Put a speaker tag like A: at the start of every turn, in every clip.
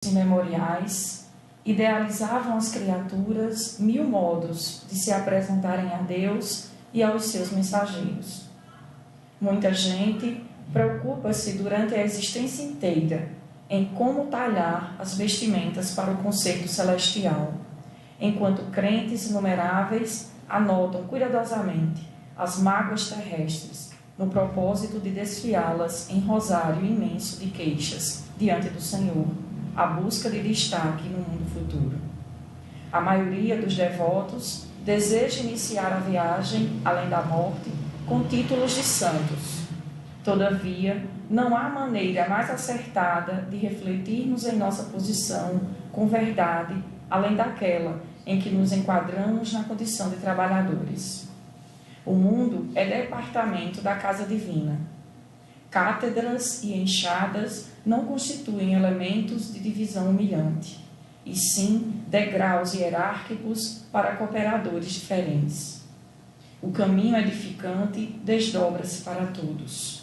A: imemoriais, idealizavam as criaturas 1000 modos de se apresentarem a Deus e aos seus mensageiros. Muita gente preocupa-se durante a existência inteira em como talhar as vestimentas para o concerto celestial, enquanto crentes inumeráveis anotam cuidadosamente as mágoas terrestres, no propósito de desfiá-las em rosário imenso de queixas diante do Senhor, à busca de destaque no mundo futuro. A maioria dos devotos deseja iniciar a viagem além da morte com títulos de santos. Todavia, não há maneira mais acertada de refletirmos em nossa posição com verdade, além daquela em que nos enquadramos na condição de trabalhadores. O mundo é departamento da casa divina. Cátedras e enxadas não constituem elementos de divisão humilhante, e sim degraus hierárquicos para cooperadores diferentes. O caminho edificante desdobra-se para todos.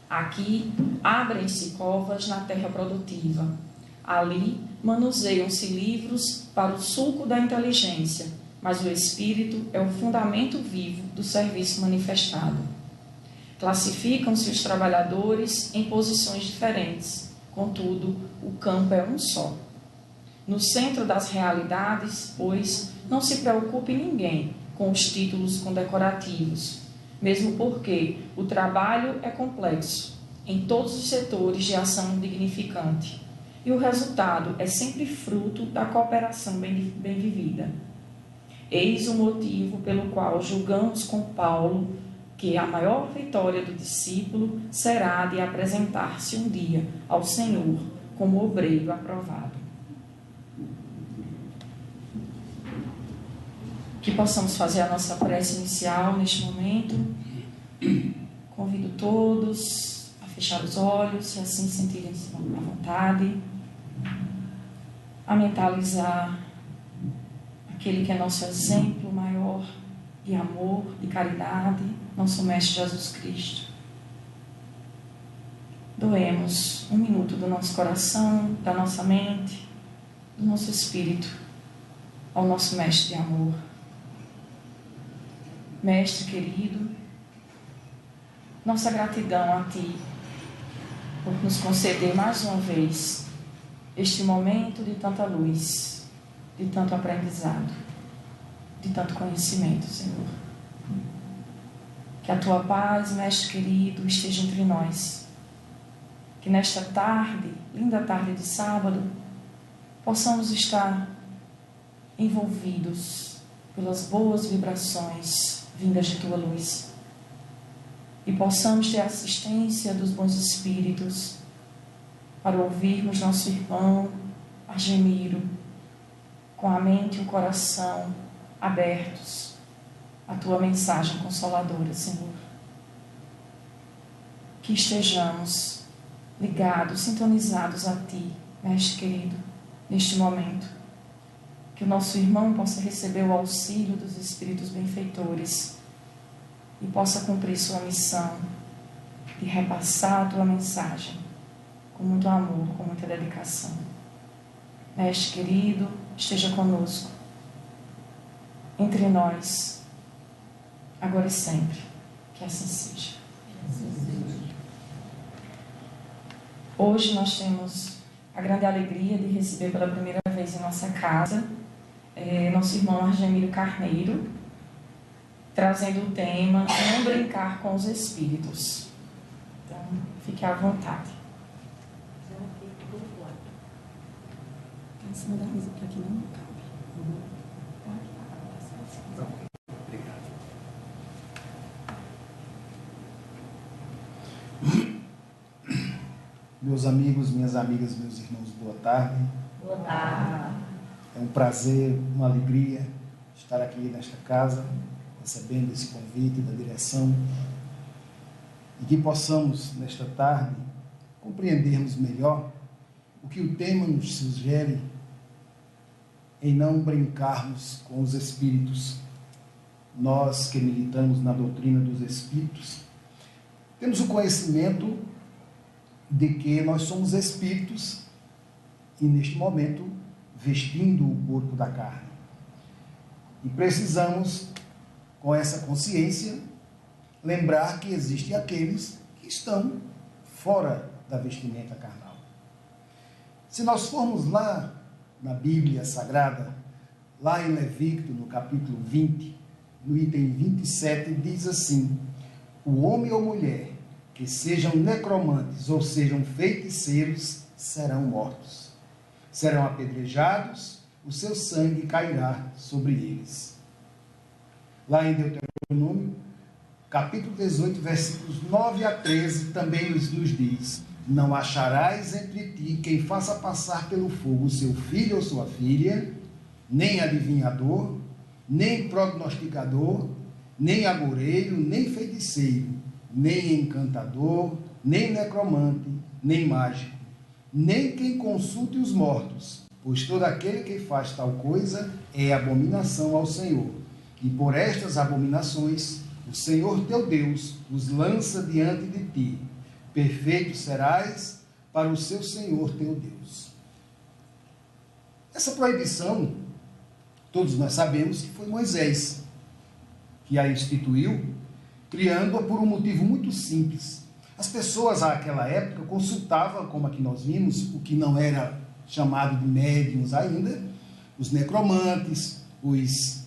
A: Aqui abrem-se covas na terra produtiva. Ali manuseiam-se livros para o sulco da inteligência, mas o espírito é o fundamento vivo do serviço manifestado. Classificam-se os trabalhadores em posições diferentes, contudo, o campo é um só. No centro das realidades, pois, não se preocupe ninguém com os títulos condecorativos, mesmo porque o trabalho é complexo, em todos os setores de ação dignificante, e o resultado é sempre fruto da cooperação bem vivida. Eis o motivo pelo qual julgamos com Paulo que a maior vitória do discípulo será de apresentar-se um dia ao Senhor como obreiro aprovado. Que possamos fazer a nossa prece inicial neste momento. Convido todos a fechar os olhos, se assim sentirem-se à vontade, a mentalizar aquele que é nosso exemplo maior de amor, de caridade, nosso Mestre Jesus Cristo. Doemos um minuto do nosso coração, da nossa mente, do nosso espírito ao nosso Mestre de amor. Mestre querido, nossa gratidão a Ti por nos conceder mais uma vez este momento de tanta luz, de tanto aprendizado, de tanto conhecimento, Senhor. Que a Tua paz, Mestre querido, esteja entre nós. Que nesta tarde, linda tarde de sábado, possamos estar envolvidos pelas boas vibrações vindas de Tua luz. E possamos ter a assistência dos bons espíritos para ouvirmos nosso irmão Argemiro com a mente e o coração abertos à Tua mensagem consoladora, Senhor. Que estejamos ligados, sintonizados a Ti, Mestre querido, neste momento. Que o nosso irmão possa receber o auxílio dos Espíritos benfeitores e possa cumprir sua missão de repassar a Tua mensagem com muito amor, com muita dedicação. Mestre querido, esteja conosco, entre nós, agora e sempre. Que assim seja. Hoje nós temos a grande alegria de receber pela primeira vez em nossa casa nosso irmão Argemiro Carneiro, trazendo o tema Não Brincar com os Espíritos. Então, fique à vontade. Em cima da mesa, para que não cabe.
B: Obrigado. Meus amigos, minhas amigas, meus irmãos, boa tarde.
A: Boa tarde.
B: É um prazer, uma alegria estar aqui nesta casa, recebendo esse convite da direção, e que possamos, nesta tarde, compreendermos melhor o que o tema nos sugere em não brincarmos com os espíritos. Nós que militamos na doutrina dos espíritos, temos o conhecimento de que nós somos espíritos e, neste momento, vestindo o corpo da carne. E precisamos, com essa consciência, lembrar que existem aqueles que estão fora da vestimenta carnal. Se nós formos lá na Bíblia Sagrada, lá em Levítico, no capítulo 20, no item 27, diz assim: o homem ou mulher que sejam necromantes ou sejam feiticeiros serão mortos. Serão apedrejados, o seu sangue cairá sobre eles. Lá em Deuteronômio, capítulo 18, versículos 9 a 13, também nos diz: não acharás entre ti quem faça passar pelo fogo seu filho ou sua filha, nem adivinhador, nem prognosticador, nem agoureiro, nem feiticeiro, nem encantador, nem necromante, nem mágico, nem quem consulte os mortos, pois todo aquele que faz tal coisa é abominação ao Senhor. E por estas abominações o Senhor teu Deus os lança diante de ti. Perfeito serás para o seu Senhor teu Deus. Essa proibição, todos nós sabemos que foi Moisés que a instituiu, criando-a por um motivo muito simples. As pessoas àquela época consultavam, como aqui nós vimos, o que não era chamado de médiuns ainda, os necromantes, os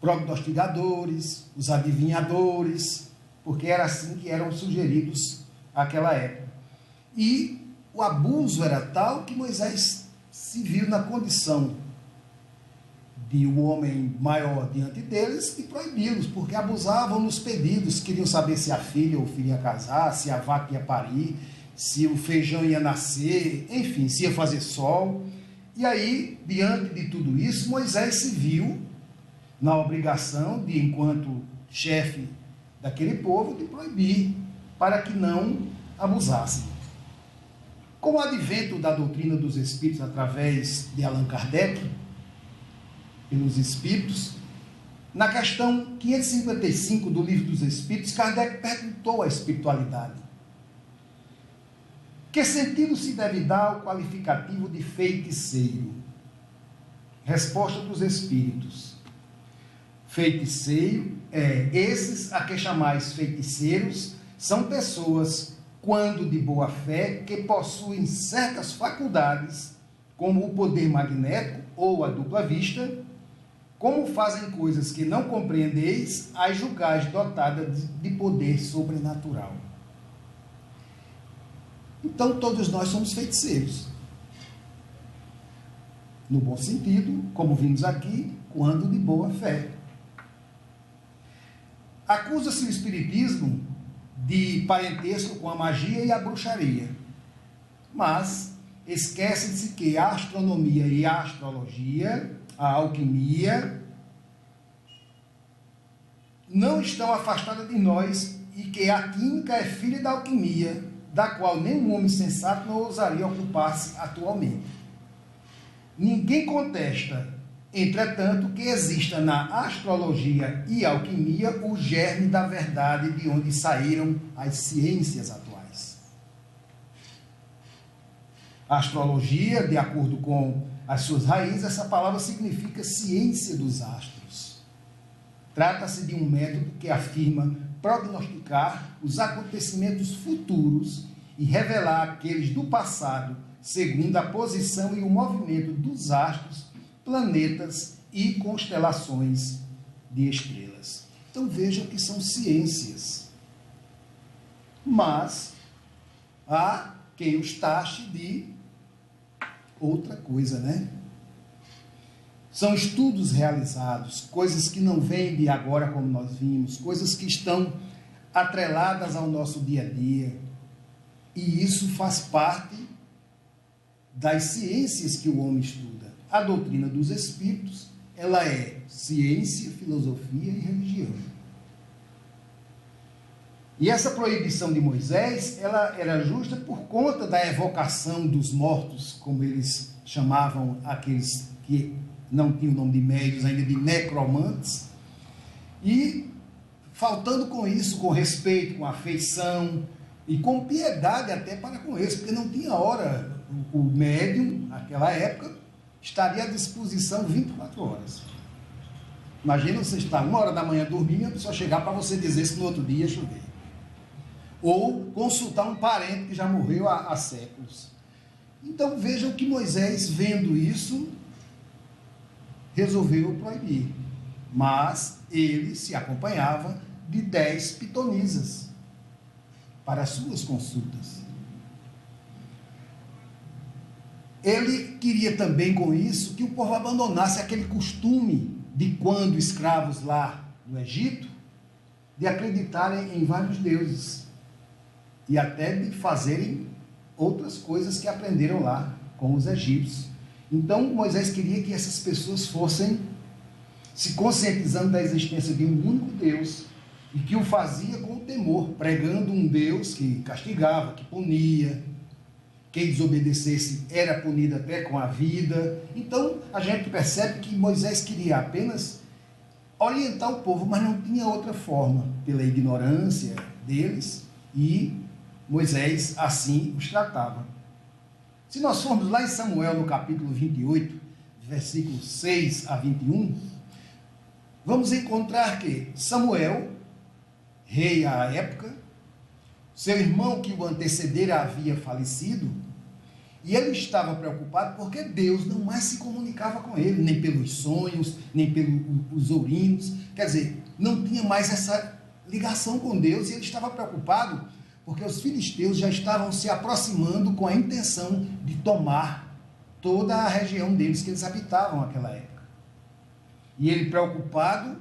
B: prognosticadores, os adivinhadores, porque era assim que eram sugeridos àquela época. E o abuso era tal que Moisés se viu na condição de um homem maior diante deles e proibi-los, porque abusavam nos pedidos, queriam saber se a filha ou o filho ia casar, se a vaca ia parir, se o feijão ia nascer, enfim, se ia fazer sol. E aí, diante de tudo isso, Moisés se viu na obrigação de, enquanto chefe daquele povo, de proibir, para que não abusassem. Com o advento da doutrina dos Espíritos, através de Allan Kardec, pelos Espíritos, na questão 555 do Livro dos Espíritos, Kardec perguntou à espiritualidade: que sentido se deve dar ao qualificativo de feiticeiro? Resposta dos Espíritos: feiticeiro esses a que chamais feiticeiros são pessoas, quando de boa fé, que possuem certas faculdades, como o poder magnético ou a dupla vista, como fazem coisas que não compreendeis, as julgais dotadas de poder sobrenatural. Então, todos nós somos feiticeiros. No bom sentido, como vimos aqui, quando de boa fé. Acusa-se o espiritismo de parentesco com a magia e a bruxaria, mas esquece-se que a astronomia e a astrologia, a alquimia, não estão afastadas de nós e que a química é filha da alquimia, da qual nenhum homem sensato não ousaria ocupar-se atualmente. Ninguém contesta, entretanto, que exista na astrologia e alquimia o germe da verdade de onde saíram as ciências atuais. A astrologia, de acordo com as suas raízes, essa palavra significa ciência dos astros. Trata-se de um método que afirma prognosticar os acontecimentos futuros e revelar aqueles do passado, segundo a posição e o movimento dos astros, planetas e constelações de estrelas. Então vejam que são ciências. Mas há quem os taxe de outra coisa, né? São estudos realizados, coisas que não vêm de agora como nós vimos, coisas que estão atreladas ao nosso dia a dia. E isso faz parte das ciências que o homem estuda. A doutrina dos Espíritos, ela é ciência, filosofia e religião. E essa proibição de Moisés, ela era justa por conta da evocação dos mortos, como eles chamavam aqueles que não tinham o nome de médios, ainda de necromantes, e faltando com isso, com respeito, com afeição e com piedade até para com eles, porque não tinha hora, o médium, naquela época, estaria à disposição 24 horas. Imagina você estar 1 hora da manhã dormindo e a pessoa chegar para você dizer se no outro dia chover. Ou consultar um parente que já morreu há séculos. Então vejam que Moisés, vendo isso, resolveu proibir. Mas ele se acompanhava de 10 pitonisas para as suas consultas. Ele queria também com isso que o povo abandonasse aquele costume de quando escravos lá no Egito, de acreditarem em vários deuses e até de fazerem outras coisas que aprenderam lá com os egípcios. Então Moisés queria que essas pessoas fossem se conscientizando da existência de um único Deus e que o fazia com temor, pregando um Deus que castigava, que punia. Quem desobedecesse era punido até com a vida. Então a gente percebe que Moisés queria apenas orientar o povo, mas não tinha outra forma, pela ignorância deles, e Moisés assim os tratava. Se nós formos lá em Samuel, no capítulo 28, versículos 6 a 21, vamos encontrar que Samuel, rei à época, seu irmão que o antecedera havia falecido, e ele estava preocupado porque Deus não mais se comunicava com ele, nem pelos sonhos, nem pelos ourinhos. Quer dizer, não tinha mais essa ligação com Deus, e ele estava preocupado porque os filisteus já estavam se aproximando com a intenção de tomar toda a região deles que eles habitavam naquela época. E ele, preocupado,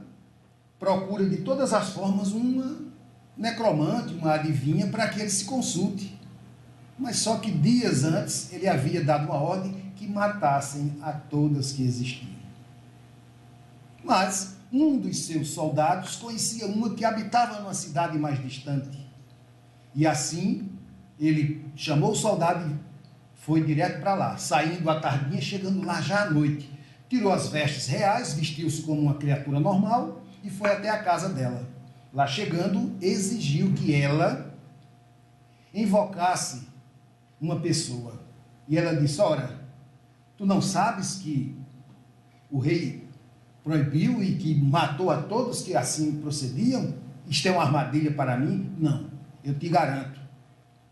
B: procura de todas as formas uma necromante, uma adivinha, para que ele se consulte. Mas só que dias antes ele havia dado uma ordem que matassem a todas que existiam. Mas um dos seus soldados conhecia uma que habitava numa cidade mais distante. E assim ele chamou o soldado e foi direto para lá, saindo à tardinha, chegando lá já à noite. Tirou as vestes reais, vestiu-se como uma criatura normal e foi até a casa dela. Lá chegando, exigiu que ela invocasse uma pessoa. E ela disse: ora, tu não sabes que o rei proibiu e que matou a todos que assim procediam? Isto é uma armadilha para mim? Não, eu te garanto,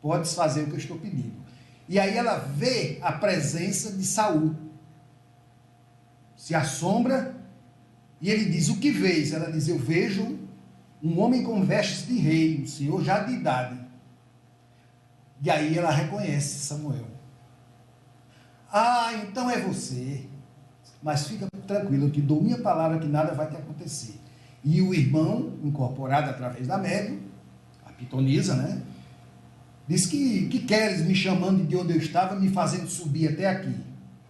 B: podes fazer o que eu estou pedindo. E aí ela vê a presença de Saul, se assombra, e ele diz: o que vês? Ela diz: eu vejo um homem com vestes de rei, um senhor já de idade. E aí ela reconhece Samuel. Ah, então é você. Mas fica tranquilo, eu te dou minha palavra que nada vai te acontecer. E o irmão, incorporado através da médium, a pitonisa, né? Diz que queres me chamando de onde eu estava, me fazendo subir até aqui.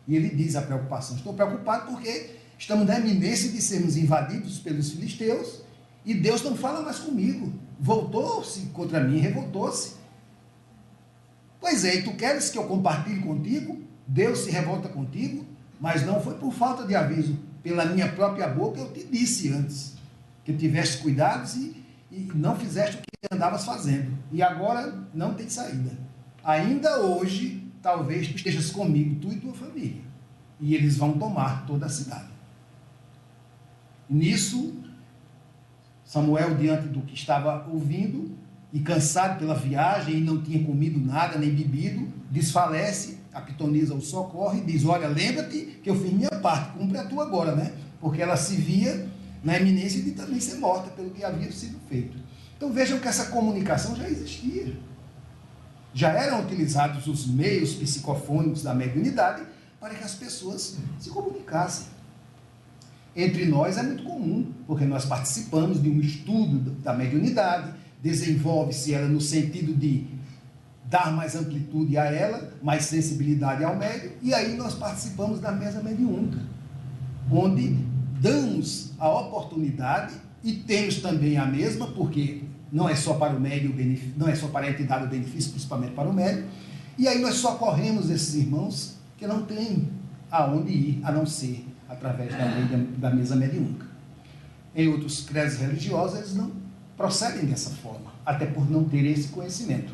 B: E ele diz a preocupação: estou preocupado porque estamos na iminência de sermos invadidos pelos filisteus e Deus não fala mais comigo. Voltou-se contra mim, revoltou-se. Pois é, e tu queres que eu compartilhe contigo? Deus se revolta contigo? Mas não foi por falta de aviso, pela minha própria boca eu te disse antes, que tiveste cuidados e não fizeste o que andavas fazendo. E agora não tem saída. Ainda hoje, talvez tu estejas comigo, tu e tua família. E eles vão tomar toda a cidade. Nisso, Samuel, diante do que estava ouvindo, e cansado pela viagem, e não tinha comido nada, nem bebido, desfalece, a pitonisa o socorre, e diz: olha, lembra-te que eu fiz minha parte, cumpre a tua agora, né? Porque ela se via na iminência de também ser morta pelo que havia sido feito. Então vejam que essa comunicação já existia. Já eram utilizados os meios psicofônicos da mediunidade para que as pessoas se comunicassem. Entre nós é muito comum, porque nós participamos de um estudo da mediunidade, desenvolve-se ela no sentido de dar mais amplitude a ela, mais sensibilidade ao médium, e aí nós participamos da mesa mediúnica, onde damos a oportunidade e temos também a mesma, porque não é só para o médium, não é só para a entidade o benefício, principalmente para o médium, e aí nós socorremos esses irmãos que não têm aonde ir, a não ser através da mesa mediúnica. Em outros credos religiosos, eles não procedem dessa forma, até por não terem esse conhecimento.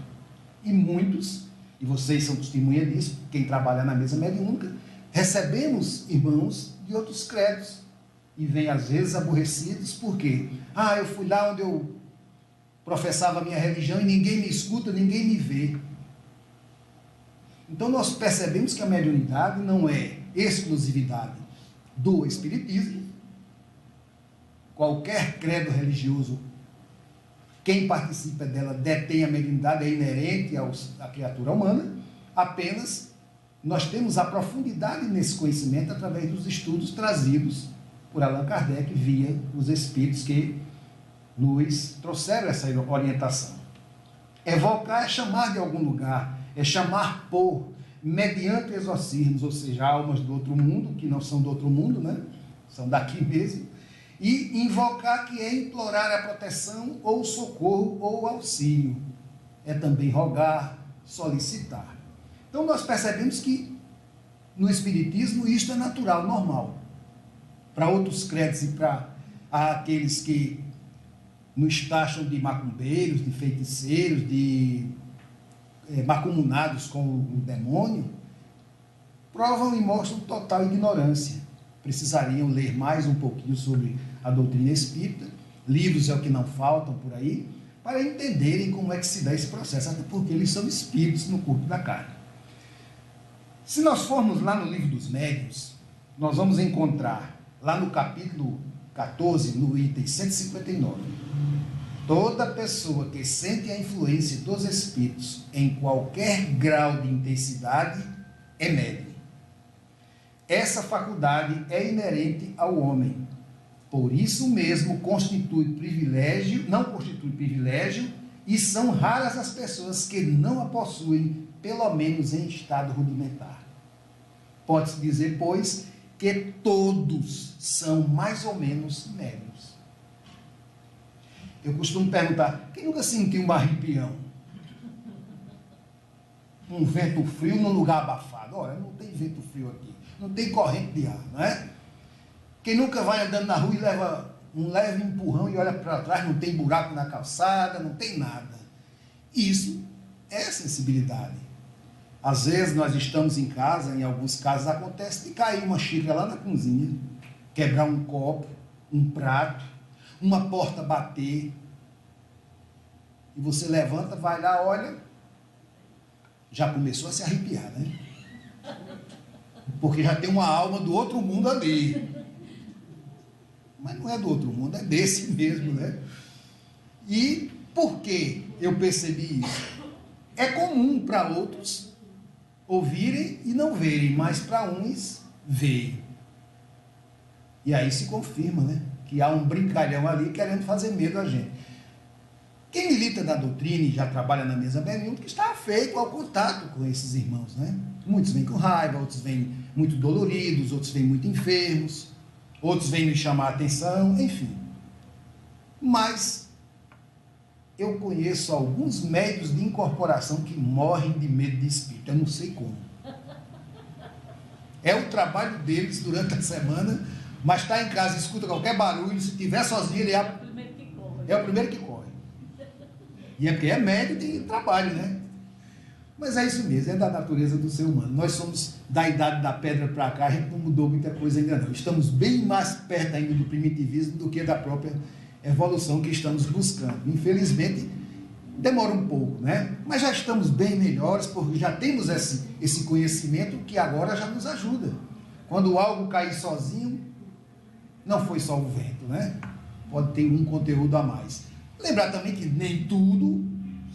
B: E muitos, e vocês são testemunha disso, quem trabalha na mesa mediúnica, recebemos irmãos de outros credos, e vêm às vezes aborrecidos, por quê? Eu fui lá onde eu professava a minha religião e ninguém me escuta, ninguém me vê. Então nós percebemos que a mediunidade não é exclusividade do espiritismo. Qualquer credo religioso, quem participa dela detém a mediunidade, é inerente à criatura humana. Apenas nós temos a profundidade nesse conhecimento através dos estudos trazidos por Allan Kardec via os espíritos que nos trouxeram essa orientação. Evocar é chamar de algum lugar, é chamar por, mediante exorcismos, ou seja, almas do outro mundo, que não são do outro mundo, né? São daqui mesmo. E invocar, que é implorar a proteção, ou socorro, ou auxílio. É também rogar, solicitar. Então nós percebemos que no Espiritismo isto é natural, normal. Para outros credos e para aqueles que nos taxam de macumbeiros, de feiticeiros, de macumunados com o demônio, provam e mostram total ignorância. Precisariam ler mais um pouquinho sobre a doutrina espírita, livros é o que não faltam por aí, para entenderem como é que se dá esse processo, até porque eles são espíritos no corpo da carne. Se nós formos lá no Livro dos Médiuns, nós vamos encontrar, lá no capítulo 14, no item 159, toda pessoa que sente a influência dos espíritos em qualquer grau de intensidade é médium. Essa faculdade é inerente ao homem. Por isso mesmo não constitui privilégio, e são raras as pessoas que não a possuem, pelo menos em estado rudimentar. Pode-se dizer, pois, que todos são mais ou menos médiuns. Eu costumo perguntar, quem nunca sentiu um arrepião? Um vento frio num lugar abafado? Olha, não tem vento frio aqui, não tem corrente de ar, não é? Quem nunca vai andando na rua e leva um leve empurrão e olha para trás, não tem buraco na calçada, não tem nada. Isso é sensibilidade. Às vezes nós estamos em casa, em alguns casos acontece de cair uma xícara lá na cozinha, quebrar um copo, um prato, uma porta bater, e você levanta, vai lá, olha, já começou a se arrepiar, né? Porque já tem uma alma do outro mundo ali. Mas não é do outro mundo, é desse mesmo, né? E por que eu percebi isso? É comum para outros ouvirem e não verem, mas para uns veem. E aí se confirma, né? Que há um brincalhão ali querendo fazer medo a gente. Quem milita na doutrina e já trabalha na mesa mediúnica que está afeito ao contato com esses irmãos, né? Muitos vêm com raiva, outros vêm muito doloridos, outros vêm muito enfermos, outros vêm nos chamar a atenção, enfim. Mas eu conheço alguns médios de incorporação que morrem de medo de espírito, eu não sei como. É o trabalho deles durante a semana, mas está em casa, escuta qualquer barulho, se estiver sozinho, ele é o primeiro que corre. E é porque é médio e tem trabalho, né? Mas é isso mesmo, é da natureza do ser humano. Nós somos da idade da pedra para cá, a gente não mudou muita coisa ainda não. Estamos bem mais perto ainda do primitivismo do que da própria evolução que estamos buscando. Infelizmente, demora um pouco, né? Mas já estamos bem melhores, porque já temos esse conhecimento que agora já nos ajuda. Quando algo cair sozinho, não foi só o vento, né? Pode ter um conteúdo a mais. Lembrar também que nem tudo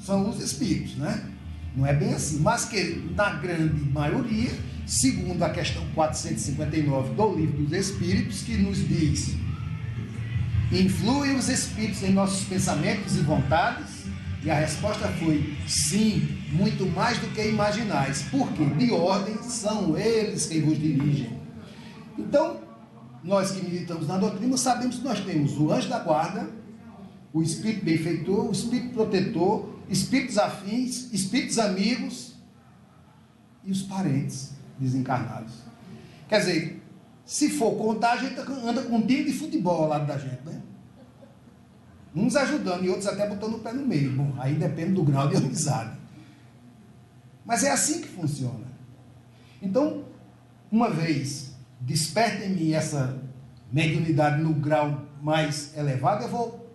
B: são os espíritos, né? Não é bem assim, mas que na grande maioria, segundo a questão 459 do Livro dos Espíritos, que nos diz: influem os espíritos em nossos pensamentos e vontades? E a resposta foi: sim, muito mais do que imaginais, porque de ordem são eles quem vos dirigem. Então, nós que militamos na doutrina sabemos que nós temos o anjo da guarda, o espírito benfeitor, o espírito protetor, espíritos afins, espíritos amigos e os parentes desencarnados. Quer dizer, se for contar, a gente anda com um time de futebol ao lado da gente, né? Uns ajudando e outros até botando o pé no meio. Bom, aí depende do grau de amizade. Mas é assim que funciona. Então, uma vez desperta em mim essa mediunidade no grau mais elevado, eu vou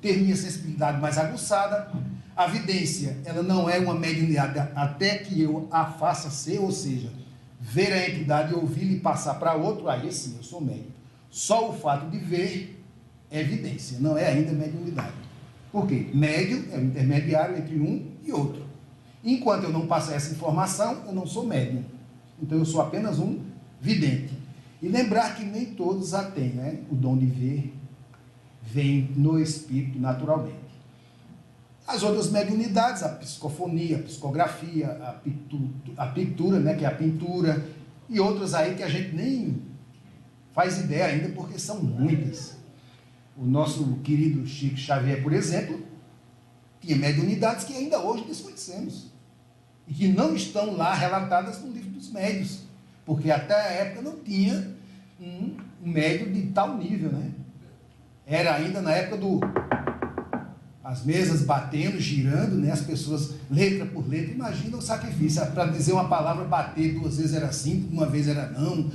B: ter minha sensibilidade mais aguçada. A vidência, ela não é uma mediunidade até que eu a faça ser, ou seja, ver a entidade, ouvir e passar para outro, aí sim, eu sou médium. Só o fato de ver é evidência, não é ainda mediunidade. Por quê? Médium é o intermediário entre um e outro. Enquanto eu não passar essa informação, eu não sou médium. Então eu sou apenas um vidente. E lembrar que nem todos a têm, né? O dom de ver vem no espírito naturalmente. As outras mediunidades, a psicofonia, a psicografia, a pintura, né, que é a pintura, e outras aí que a gente nem faz ideia ainda, porque são muitas. O nosso querido Chico Xavier, por exemplo, tinha mediunidades que ainda hoje desconhecemos, e que não estão lá relatadas no livro dos médiuns, porque até a época não tinha um médium de tal nível, né? Era ainda na época as mesas batendo, girando, né? As pessoas, letra por letra, imagina o sacrifício. Para dizer uma palavra, bater 2 vezes era sim, uma vez era não.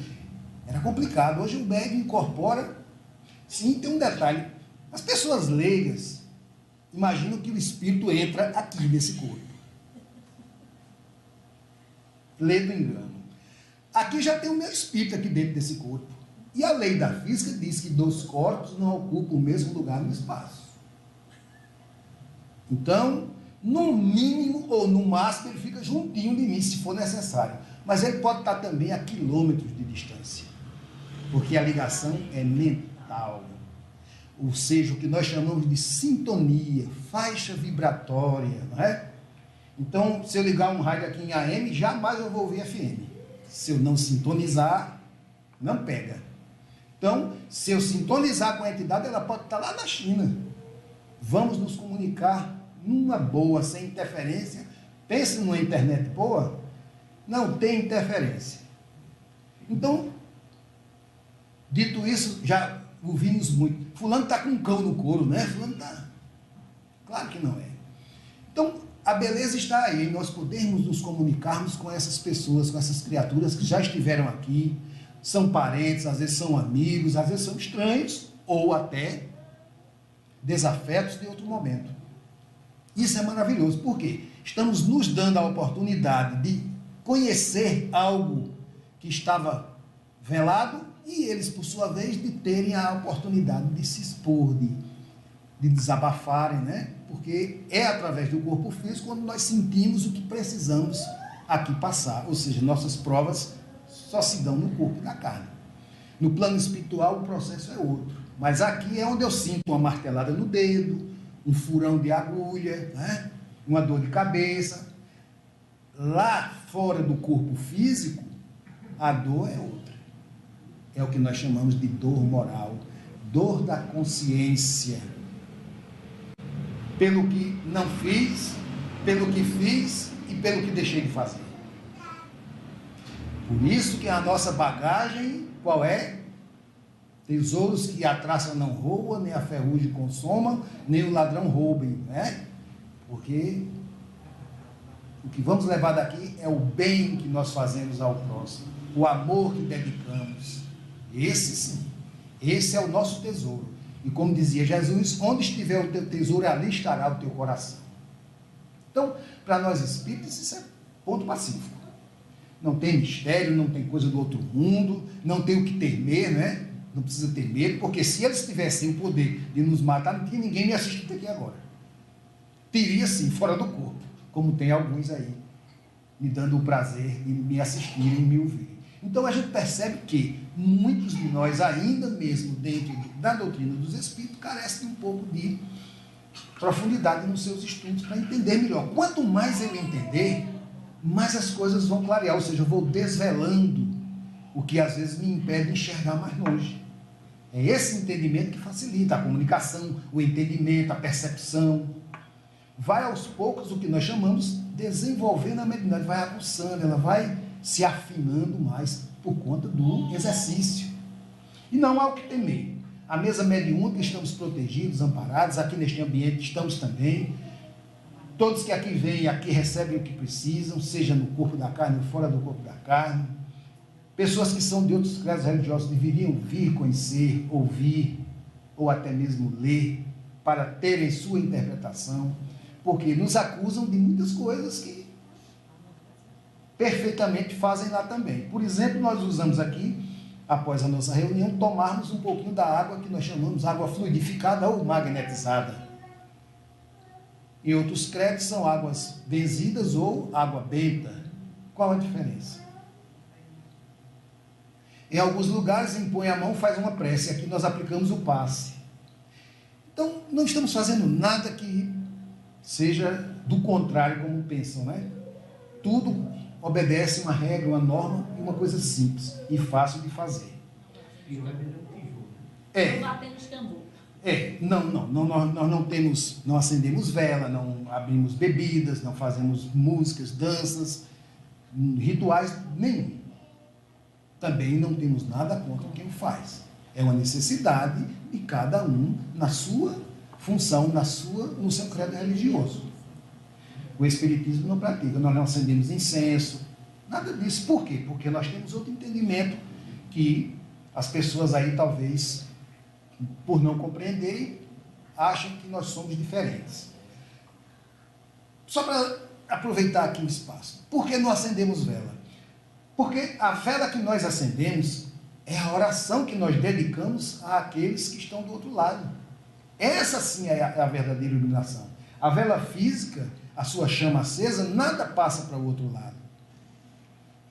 B: Era complicado. Hoje o médium incorpora. Sim, tem um detalhe. As pessoas leigas imaginam que o espírito entra aqui nesse corpo. Lê do engano. Aqui já tem o meu espírito aqui dentro desse corpo. E a lei da física diz que 2 corpos não ocupam o mesmo lugar no espaço. Então, no mínimo ou no máximo, ele fica juntinho de mim, se for necessário. Mas ele pode estar também a quilômetros de distância. Porque a ligação é mental. Ou seja, o que nós chamamos de sintonia, faixa vibratória, não é? Então, se eu ligar um rádio aqui em AM, jamais eu vou ouvir FM. Se eu não sintonizar, não pega. Então, se eu sintonizar com a entidade, ela pode estar lá na China. Vamos nos comunicar numa boa, sem interferência. Pense numa internet boa, não tem interferência. Então, dito isso, já ouvimos muito. Fulano está com um cão no couro, né? Fulano está... Claro que não é. Então, a beleza está aí, em nós podermos nos comunicarmos com essas pessoas, com essas criaturas que já estiveram aqui, são parentes, às vezes são amigos, às vezes são estranhos, ou até desafetos de outro momento. Isso é maravilhoso, porque estamos nos dando a oportunidade de conhecer algo que estava velado e eles, por sua vez, de terem a oportunidade de se expor, de desabafarem, né? Porque é através do corpo físico quando nós sentimos o que precisamos aqui passar, ou seja, nossas provas só se dão no corpo da carne. No plano espiritual o processo é outro, mas aqui é onde eu sinto uma martelada no dedo, um furão de agulha, né? Uma dor de cabeça. Lá fora do corpo físico, a dor é outra. É o que nós chamamos de dor moral, dor da consciência. Pelo que não fiz, pelo que fiz e pelo que deixei de fazer. Por isso que a nossa bagagem, qual é? Tesouros que a traça não rouba, nem a ferrugem consoma, nem o ladrão roubem, né? Porque o que vamos levar daqui é o bem que nós fazemos ao próximo, o amor que dedicamos. Esse sim, esse é o nosso tesouro. E como dizia Jesus, onde estiver o teu tesouro, ali estará o teu coração. Então, para nós espíritas, isso é ponto pacífico. Não tem mistério, não tem coisa do outro mundo, não tem o que temer, né? Não precisa ter medo, porque se eles tivessem o poder de nos matar, não tinha ninguém me assistindo aqui agora. Teria sim, fora do corpo, como tem alguns aí, me dando o prazer de me assistirem e me ouvirem. Então a gente percebe que muitos de nós, ainda mesmo dentro da doutrina dos espíritos, carecem de um pouco de profundidade nos seus estudos para entender melhor. Quanto mais eu entender, mais as coisas vão clarear, ou seja, eu vou desvelando o que às vezes me impede de enxergar mais longe. É esse entendimento que facilita a comunicação, o entendimento, a percepção. Vai aos poucos o que nós chamamos desenvolvendo a mediunidade, vai aguçando, ela vai se afinando mais por conta do exercício. E não há o que temer. A mesa mediúnica estamos protegidos, amparados, aqui neste ambiente estamos também. todos que aqui vêm, aqui recebem o que precisam, seja no corpo da carne ou fora do corpo da carne. Pessoas que são de outros credos religiosos deveriam vir conhecer, ouvir, ou até mesmo ler, para terem sua interpretação, porque nos acusam de muitas coisas que perfeitamente fazem lá também. Por exemplo, nós usamos aqui, após a nossa reunião, tomarmos um pouquinho da água que nós chamamos água fluidificada ou magnetizada. Em outros credos são águas benzidas ou água benta. Qual a diferença? Em alguns lugares, impõe a mão, faz uma prece. Aqui nós aplicamos o passe. Então, não estamos fazendo nada que seja do contrário, como pensam, né? Tudo obedece uma regra, uma norma e uma coisa simples e fácil de fazer. Nós não acendemos vela, não abrimos bebidas, não fazemos músicas, danças, rituais nenhum. Também não temos nada contra quem o faz. É uma necessidade de cada um na sua função, no seu credo religioso. O Espiritismo não pratica, nós não acendemos incenso, nada disso. Por quê? Porque nós temos outro entendimento que as pessoas aí talvez, por não compreenderem, acham que nós somos diferentes. Só para aproveitar aqui o espaço. Por que não acendemos vela? Porque a vela que nós acendemos é a oração que nós dedicamos àqueles que estão do outro lado. Essa sim é a verdadeira iluminação. A vela física, a sua chama acesa, nada passa para o outro lado.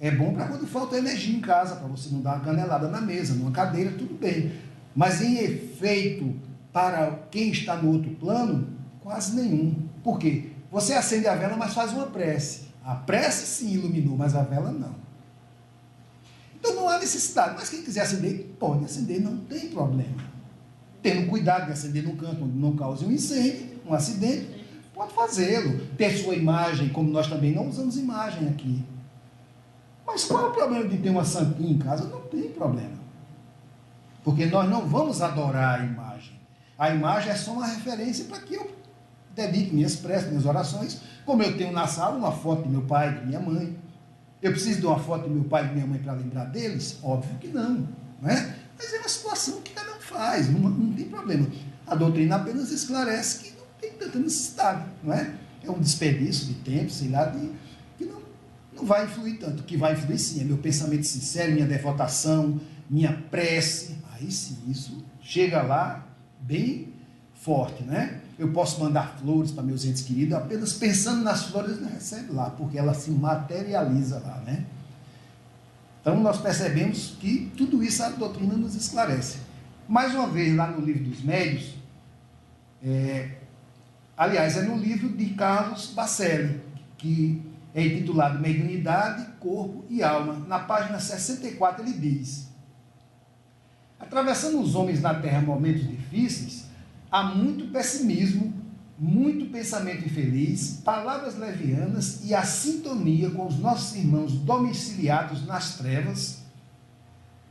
B: É bom para quando falta energia em casa, para você não dar uma canelada na mesa, numa cadeira, tudo bem. Mas em efeito, para quem está no outro plano, quase nenhum. Por quê? Você acende a vela, mas faz uma prece. A prece sim iluminou, mas a vela não. Então não há necessidade, mas quem quiser acender, pode acender, não tem problema. Tendo cuidado de acender num canto onde não cause um incêndio, um acidente, pode fazê-lo. Ter sua imagem, como nós também não usamos imagem aqui. Mas qual é o problema de ter uma santinha em casa? Não tem problema. Porque nós não vamos adorar a imagem. A imagem é só uma referência para que eu dedique minhas preces, minhas orações, como eu tenho na sala uma foto de meu pai, de minha mãe. Eu preciso de uma foto de meu pai e de minha mãe para lembrar deles? Óbvio que não, não é? Mas é uma situação que cada um faz, não tem problema. A doutrina apenas esclarece que não tem tanta necessidade, não é? É um desperdício de tempo, sei lá, que não vai influir tanto. O que vai influir sim é meu pensamento sincero, minha devotação, minha prece. Aí sim, isso chega lá bem forte, né? Eu posso mandar flores para meus entes queridos, apenas pensando nas flores, não recebe lá, porque ela se materializa lá, né? Então, nós percebemos que tudo isso a doutrina nos esclarece. Mais uma vez, lá no Livro dos Médiuns, aliás, é no livro de Carlos Bacelli, que é intitulado Mediunidade, Corpo e Alma. Na página 64 ele diz: atravessando os homens na Terra momentos difíceis, há muito pessimismo, muito pensamento infeliz, palavras levianas e a sintonia com os nossos irmãos domiciliados nas trevas.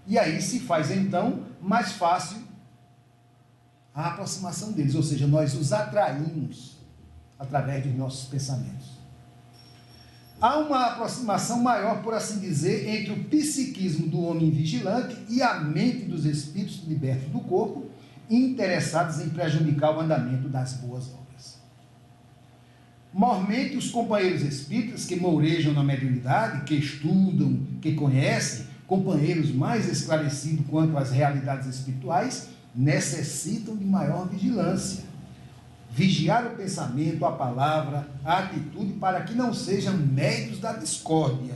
B: E aí se faz então mais fácil a aproximação deles, ou seja, nós os atraímos através dos nossos pensamentos. Há uma aproximação maior, por assim dizer, entre o psiquismo do homem vigilante e a mente dos espíritos libertos do corpo, interessados em prejudicar o andamento das boas obras. Mormente os companheiros espíritas que mourejam na mediunidade, que estudam, que conhecem, companheiros mais esclarecidos quanto às realidades espirituais, necessitam de maior vigilância. Vigiar o pensamento, a palavra, a atitude, para que não sejam médios da discórdia,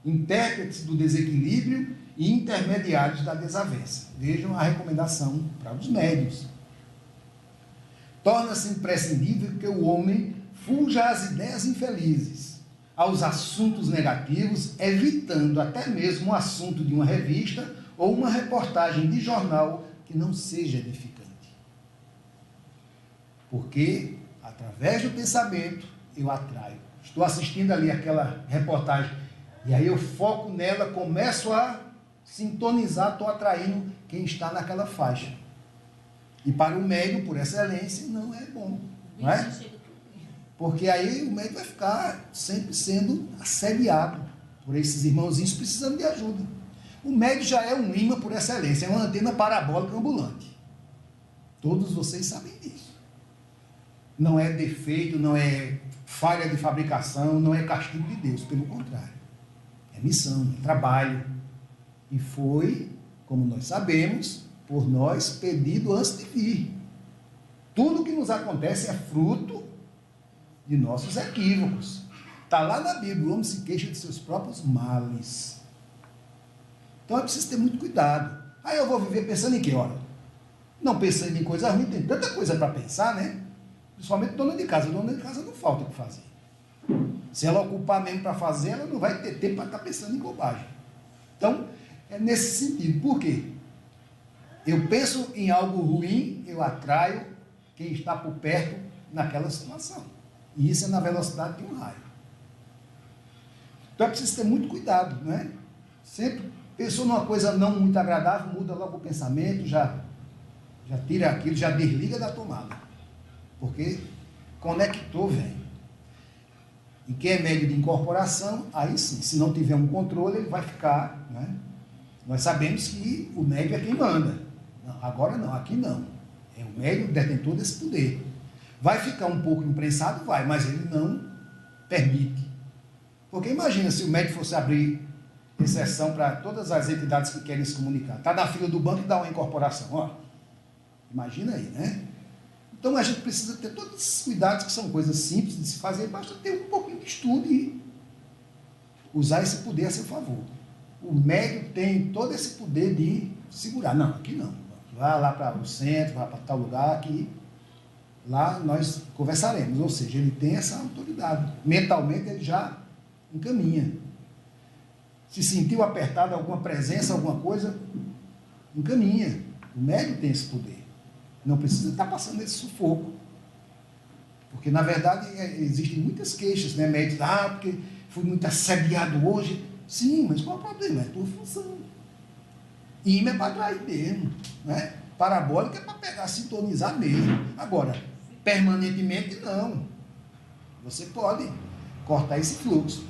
B: intérpretes do desequilíbrio e intermediários da desavença. Vejam a recomendação para os médios. Torna-se imprescindível que o homem fuja às ideias infelizes, aos assuntos negativos, evitando até mesmo o assunto de uma revista ou uma reportagem de jornal que não seja edificante. Porque, através do pensamento, eu atraio. Estou assistindo ali aquela reportagem, e aí eu foco nela, começo a sintonizar, estou atraindo quem está naquela faixa. E para o médium, por excelência, não é bom. Não é? Porque aí o médico vai ficar sempre sendo assediado por esses irmãozinhos precisando de ajuda. O médico já é um imã por excelência, é uma antena parabólica ambulante. Todos vocês sabem disso. Não é defeito, não é falha de fabricação, não é castigo de Deus, pelo contrário. É missão, é trabalho. E foi, como nós sabemos, por nós pedido antes de vir. Tudo que nos acontece é fruto de nossos equívocos. Está lá na Bíblia, o homem se queixa de seus próprios males. Então é preciso ter muito cuidado. Aí eu vou viver pensando em quê? Olha, não pensando em coisa ruim, tem tanta coisa para pensar, né? Principalmente dona de casa. Dona de casa não falta o que fazer. Se ela ocupar mesmo para fazer, ela não vai ter tempo para estar pensando em bobagem. Então, é nesse sentido. Por quê? Eu penso em algo ruim, eu atraio quem está por perto naquela situação. E isso é na velocidade de um raio. Então é preciso ter muito cuidado, não é? Sempre pensou numa coisa não muito agradável, muda logo o pensamento, já tira aquilo, já desliga da tomada. Porque conectou, vem. E quem é médio de incorporação, aí sim, se não tiver um controle, ele vai ficar, né? Nós sabemos que o médio é quem manda. Não, agora não, aqui não. É o médio detentor desse poder. Vai ficar um pouco imprensado? Vai, mas ele não permite. Porque imagina se o médio fosse abrir exceção para todas as entidades que querem se comunicar. Está na fila do banco e dá uma incorporação. Ó. Imagina aí, né? Então a gente precisa ter todos esses cuidados, que são coisas simples de se fazer, basta ter um pouquinho de estudo e usar esse poder a seu favor. O médium tem todo esse poder de segurar. Não, aqui não. Vá lá para o centro, vá para tal lugar, que lá nós conversaremos. Ou seja, ele tem essa autoridade. Mentalmente ele já encaminha. Se sentiu apertado alguma presença, alguma coisa, encaminha. O médium tem esse poder. Não precisa estar passando esse sufoco. Porque, na verdade, existem muitas queixas, né? Médicos, porque fui muito assediado hoje. Sim, mas qual é o problema? É a tua função. Ímã é para atrair mesmo, né? Parabólica é para pegar, sintonizar mesmo. Agora, permanentemente não. Você pode cortar esse fluxo.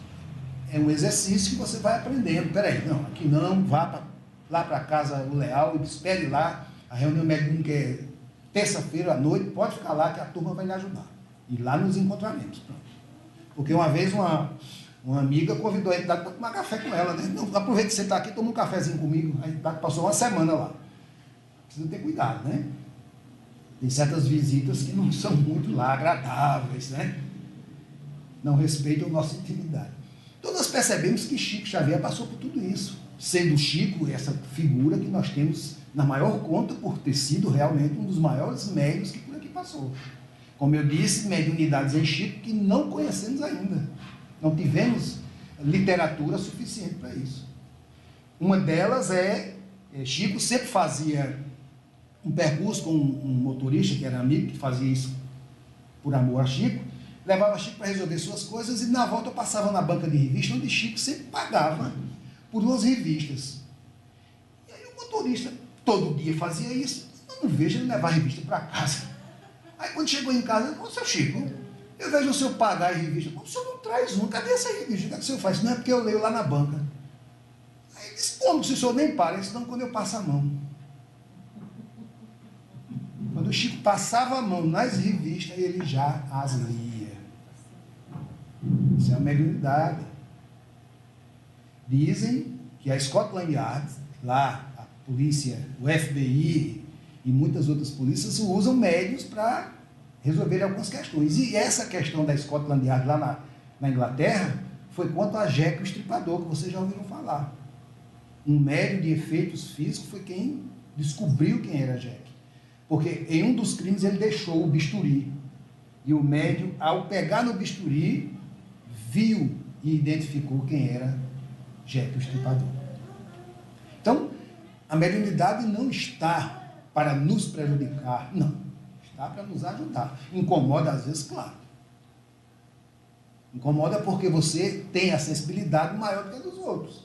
B: É um exercício que você vai aprendendo. Peraí, não, aqui não, vá lá para casa o Leal e espere lá. A reunião médica é terça-feira à noite, pode ficar lá que a turma vai lhe ajudar. E lá nos encontraremos. Pronto. Porque uma vez uma amiga convidou a entidade para tomar café com ela, né? Não, aproveita que você está aqui, toma um cafezinho comigo. A entidade passou uma semana lá. Precisa ter cuidado, né? Tem certas visitas que não são muito lá agradáveis, né? Não respeitam a nossa intimidade. Então nós percebemos que Chico Xavier passou por tudo isso. Sendo Chico essa figura que nós temos na maior conta por ter sido realmente um dos maiores médiuns que por aqui passou. Como eu disse, mediunidades em Chico que não conhecemos ainda. Não tivemos literatura suficiente para isso. Uma delas Chico sempre fazia um percurso com um motorista que era amigo, que fazia isso por amor a Chico, levava Chico para resolver suas coisas e na volta eu passava na banca de revista, onde Chico sempre pagava por duas revistas. E aí o motorista todo dia fazia isso, eu não vejo ele levar a revista para casa. Aí quando chegou em casa, eu disse, seu Chico, eu vejo o senhor pagar a revista, o senhor não traz uma, cadê essa revista? O que o senhor faz? Não é porque eu leio lá na banca. Aí ele disse, como se o senhor nem para? Senão quando eu passo a mão. Quando o Chico passava a mão nas revistas, ele já as lia. Isso é uma mediunidade. Dizem que a Scotland Yard, lá, a polícia, o FBI e muitas outras polícias usam médios para resolver algumas questões. E essa questão da Scotland Yard lá na Inglaterra foi quanto a Jack o Estripador, que vocês já ouviram falar. Um médium de efeitos físicos foi quem descobriu quem era Jack. Porque em um dos crimes ele deixou o bisturi. E o médium, ao pegar no bisturi, viu e identificou quem era Jack o Estripador. Então, a mediunidade não está para nos prejudicar, não. Está para nos ajudar. Incomoda às vezes, claro. Incomoda porque você tem a sensibilidade maior do que a dos outros.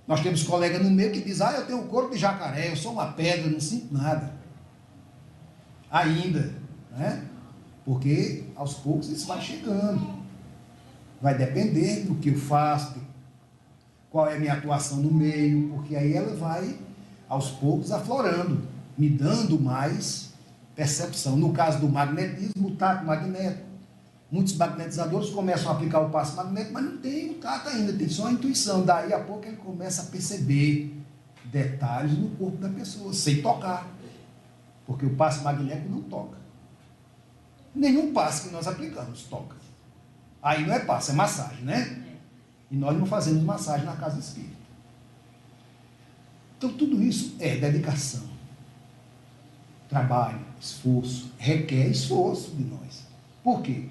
B: Nós temos colega no meio que diz, eu tenho um corpo de jacaré, eu sou uma pedra, não sinto nada. Ainda, né? Porque aos poucos isso vai chegando. Vai depender do que eu faço, qual é a minha atuação no meio, porque aí ela vai aos poucos aflorando, me dando mais percepção. No caso do magnetismo, o tato magnético. Muitos magnetizadores começam a aplicar o passe magnético, mas não tem o tato ainda, tem só a intuição. Daí a pouco ele começa a perceber detalhes no corpo da pessoa, sem tocar. Porque o passe magnético não toca. Nenhum passe que nós aplicamos toca. Aí não é passe, é massagem, né? E nós não fazemos massagem na casa espírita. Então tudo isso é dedicação. Trabalho, esforço, requer esforço de nós. Por quê?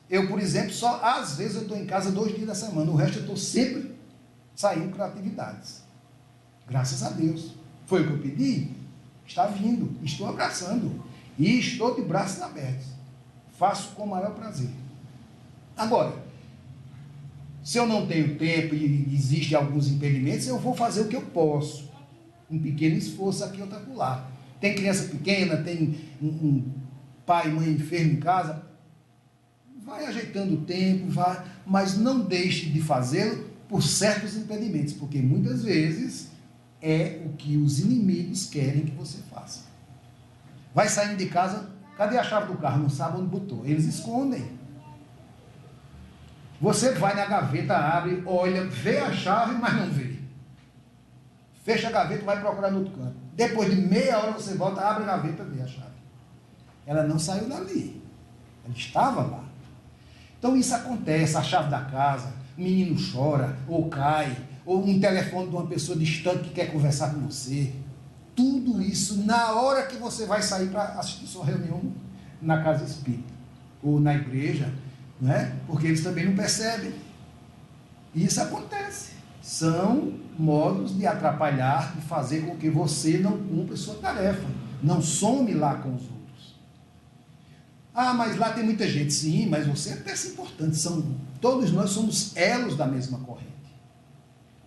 B: Eu, por exemplo, só às vezes eu estou em casa 2 dias da semana, o resto eu estou sempre saindo para atividades. Graças a Deus. Foi o que eu pedi? Está vindo, estou abraçando e estou de braços abertos. Faço com o maior prazer. Agora, se eu não tenho tempo e existem alguns impedimentos, eu vou fazer o que eu posso. Um pequeno esforço aqui, outro acolá. Tem criança pequena, tem um pai e mãe enfermo em casa, vai ajeitando o tempo, vai, mas não deixe de fazê-lo por certos impedimentos, porque muitas vezes é o que os inimigos querem que você faça. Vai saindo de casa, cadê a chave do carro? Não sabe onde botou. Eles escondem. Você vai na gaveta, abre, olha, vê a chave, mas não vê. Fecha a gaveta e vai procurar no outro canto. Depois de meia hora você volta, abre a gaveta e vê a chave. Ela não saiu dali. Ela estava lá. Então isso acontece, a chave da casa, o menino chora, ou cai, ou um telefone de uma pessoa distante que quer conversar com você. Tudo isso na hora que você vai sair para assistir sua reunião na casa espírita, ou na igreja, não é? Porque eles também não percebem. E isso acontece. São modos de atrapalhar, de fazer com que você não cumpra a sua tarefa, não some lá com os outros. Ah, mas lá tem muita gente. Sim, mas você é peça importante. Todos nós somos elos da mesma corrente.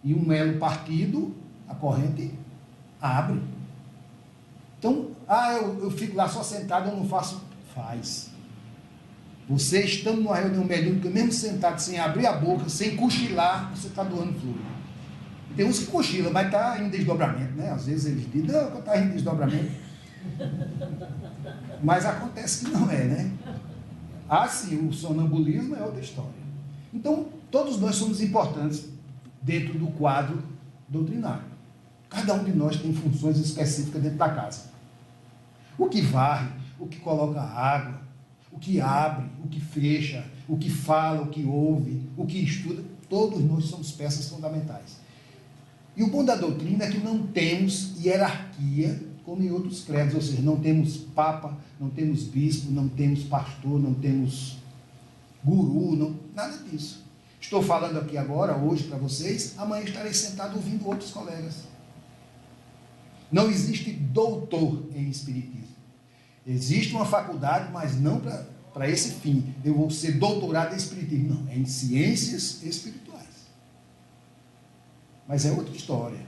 B: E um elo partido, a corrente abre. Então, eu fico lá só sentado, eu não faço. Faz. Você estando numa reunião mediúnica, mesmo sentado, sem abrir a boca, sem cochilar, você está doando fluido. Tem uns que cochilam, mas está em desdobramento, né? Às vezes eles dizem, não, eu estou em desdobramento. Mas acontece que não é, né? Sim, o sonambulismo é outra história. Então, todos nós somos importantes dentro do quadro doutrinário. Cada um de nós tem funções específicas dentro da casa. O que varre, o que coloca água, o que abre, o que fecha, o que fala, o que ouve, o que estuda, todos nós somos peças fundamentais. E o bom da doutrina é que não temos hierarquia como em outros credos, ou seja, não temos papa, não temos bispo, não temos pastor, não temos guru, nada disso. Estou falando aqui agora, hoje para vocês, amanhã estarei sentado ouvindo outros colegas. Não existe doutor em espiritismo. Existe uma faculdade, mas não para esse fim. Eu vou ser doutorado em espiritismo. Não, é em ciências espirituais. Mas é outra história.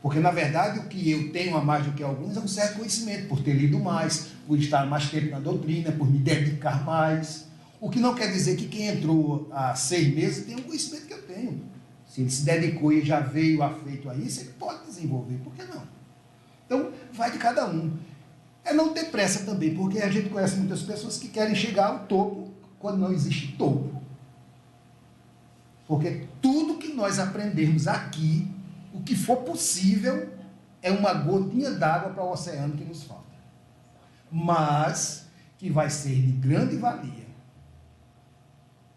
B: Porque, na verdade, o que eu tenho a mais do que alguns é um certo conhecimento, por ter lido mais, por estar mais tempo na doutrina, por me dedicar mais. O que não quer dizer que quem entrou há 6 meses tem o conhecimento que eu tenho. Se ele se dedicou e já veio afeito a isso, ele pode desenvolver. Por que não? Então, vai de cada um. É não ter pressa também, porque a gente conhece muitas pessoas que querem chegar ao topo quando não existe topo. Porque tudo que nós aprendemos aqui, o que for possível, é uma gotinha d'água para o oceano que nos falta. Mas que vai ser de grande valia.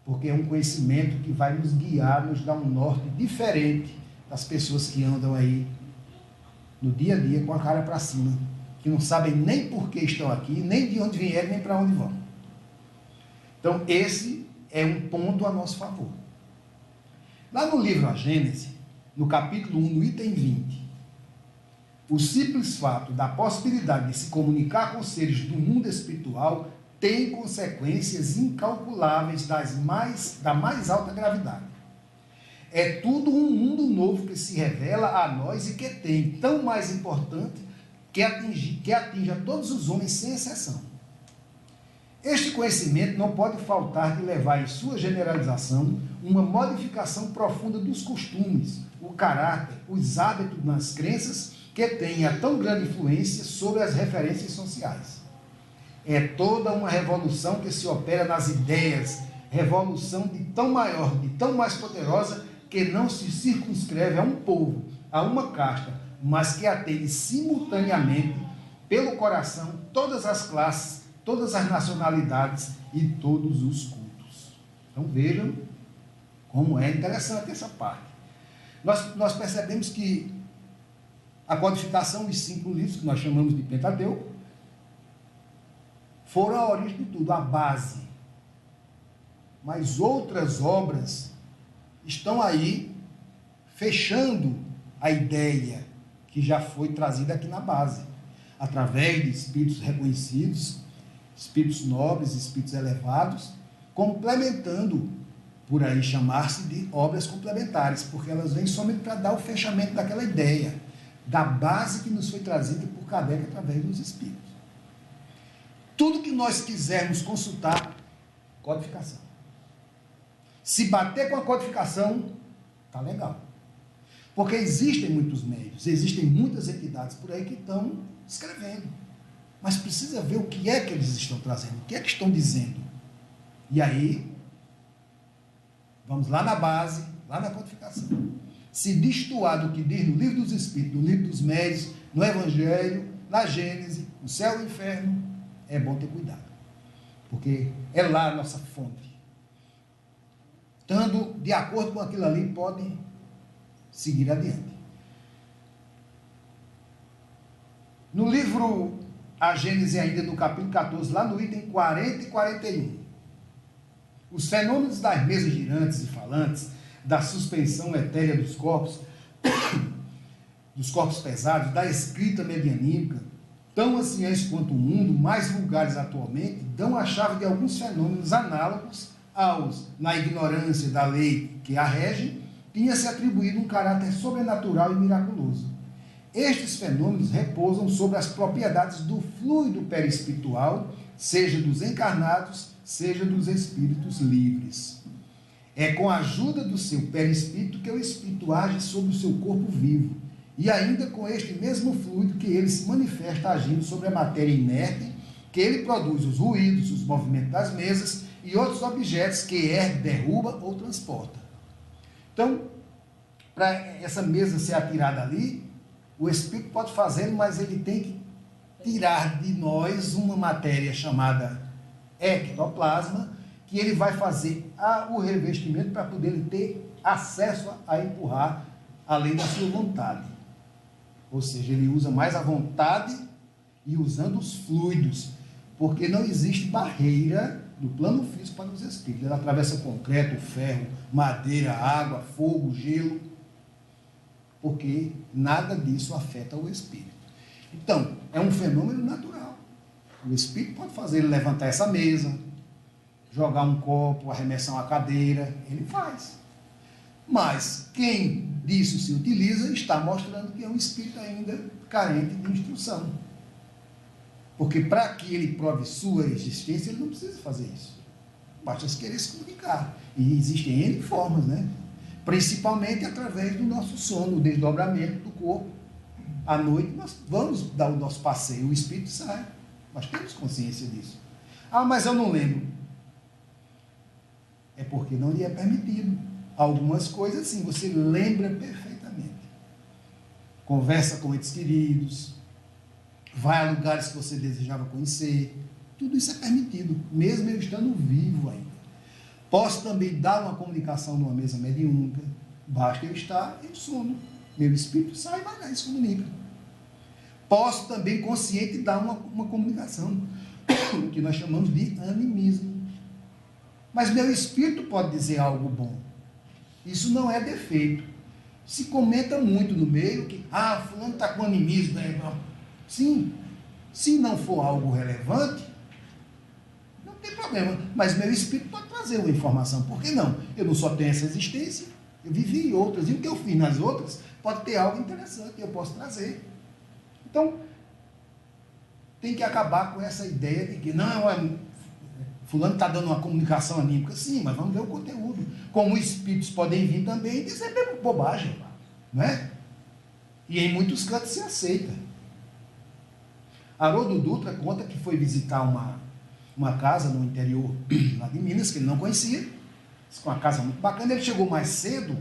B: Porque é um conhecimento que vai nos guiar, nos dar um norte diferente das pessoas que andam aí no dia a dia com a cara para cima, que não sabem nem por que estão aqui, nem de onde vieram, nem para onde vão. Então, esse é um ponto a nosso favor. Lá no livro A Gênese, no capítulo 1, no item 20, o simples fato da possibilidade de se comunicar com seres do mundo espiritual tem consequências incalculáveis da mais alta gravidade. É tudo um mundo novo que se revela a nós e que tem, tão mais importante, que atinge a todos os homens sem exceção. Este conhecimento não pode faltar de levar em sua generalização uma modificação profunda dos costumes, o caráter, os hábitos nas crenças que têm a tão grande influência sobre as referências sociais. É toda uma revolução que se opera nas ideias, revolução de tão maior, de tão mais poderosa, que não se circunscreve a um povo, a uma casta, mas que atende simultaneamente pelo coração todas as classes, todas as nacionalidades e todos os cultos. Então vejam como é interessante essa parte. Nós percebemos que a codificação dos 5 livros, que nós chamamos de Pentateuco, foram a origem de tudo, a base. Mas outras obras estão aí fechando a ideia que já foi trazida aqui na base, através de espíritos reconhecidos, espíritos nobres, espíritos elevados, complementando, por aí chamar-se de obras complementares, porque elas vêm somente para dar o fechamento daquela ideia, da base que nos foi trazida por Kardec através dos espíritos. Tudo que nós quisermos consultar, codificação. Se bater com a codificação, tá legal. Porque existem muitos meios, existem muitas entidades por aí que estão escrevendo. Mas precisa ver o que é que eles estão trazendo, o que é que estão dizendo. E aí, vamos lá na base, lá na codificação. Se destoar do que diz no Livro dos Espíritos, no Livro dos Médiuns, no Evangelho, na Gênese, no céu e no inferno, é bom ter cuidado. Porque é lá a nossa fonte. Estando de acordo com aquilo ali, podem seguir adiante. No livro A Gênese, ainda no capítulo 14, lá no item 40 e 41, os fenômenos das mesas girantes e falantes, da suspensão etérea dos corpos pesados, da escrita medianímica, tão anciãs quanto o mundo, mais vulgares atualmente, dão a chave de alguns fenômenos análogos aos, na ignorância da lei que a rege, tinha-se atribuído um caráter sobrenatural e miraculoso. Estes fenômenos repousam sobre as propriedades do fluido perispiritual, seja dos encarnados, seja dos espíritos livres. É com a ajuda do seu perispírito que o espírito age sobre o seu corpo vivo, e ainda com este mesmo fluido que ele se manifesta agindo sobre a matéria inerte, que ele produz os ruídos, os movimentos das mesas e outros objetos que ergue, derruba ou transporta. Então, para essa mesa ser atirada ali, o espírito pode fazer, mas ele tem que tirar de nós uma matéria chamada ectoplasma, que ele vai fazer o revestimento para poder ter acesso a empurrar além da sua vontade. Ou seja, ele usa mais a vontade e usando os fluidos, porque não existe barreira no plano físico para os espíritos. Ele atravessa concreto, ferro, madeira, água, fogo, gelo, porque nada disso afeta o espírito. Então, é um fenômeno natural. O espírito pode fazer ele levantar essa mesa, jogar um copo, arremessar uma cadeira, ele faz. Mas quem disso se utiliza está mostrando que é um espírito ainda carente de instrução. Porque para que ele prove sua existência, ele não precisa fazer isso. Basta querer se comunicar. E existem N formas, né? Principalmente através do nosso sono, o desdobramento do corpo. À noite nós vamos dar o nosso passeio, o espírito sai. Nós temos consciência disso. Ah, mas eu não lembro. É porque não lhe é permitido. Algumas coisas, sim, você lembra perfeitamente. Conversa com entes queridos, vai a lugares que você desejava conhecer. Tudo isso é permitido, mesmo eu estando vivo ainda. Posso também dar uma comunicação numa mesa mediúnica. Basta eu estar em sono. Meu espírito sai e vai lá e se comunica. Posso também, consciente, dar uma comunicação, que nós chamamos de animismo. Mas meu espírito pode dizer algo bom. Isso não é defeito. Se comenta muito no meio que, fulano está com animismo, né? Sim, se não for algo relevante, não tem problema. Mas meu espírito pode trazer uma informação. Por que não? Eu não só tenho essa existência, eu vivi em outras. E o que eu fiz nas outras pode ter algo interessante que eu posso trazer. Então, tem que acabar com essa ideia de que não, fulano está dando uma comunicação anímica. Sim, mas vamos ver o conteúdo. Como espíritos podem vir também e dizer mesmo bobagem, não é? E em muitos cantos se aceita. Haroldo Dutra conta que foi visitar uma casa no interior lá de Minas, que ele não conhecia, com uma casa muito bacana. Ele chegou mais cedo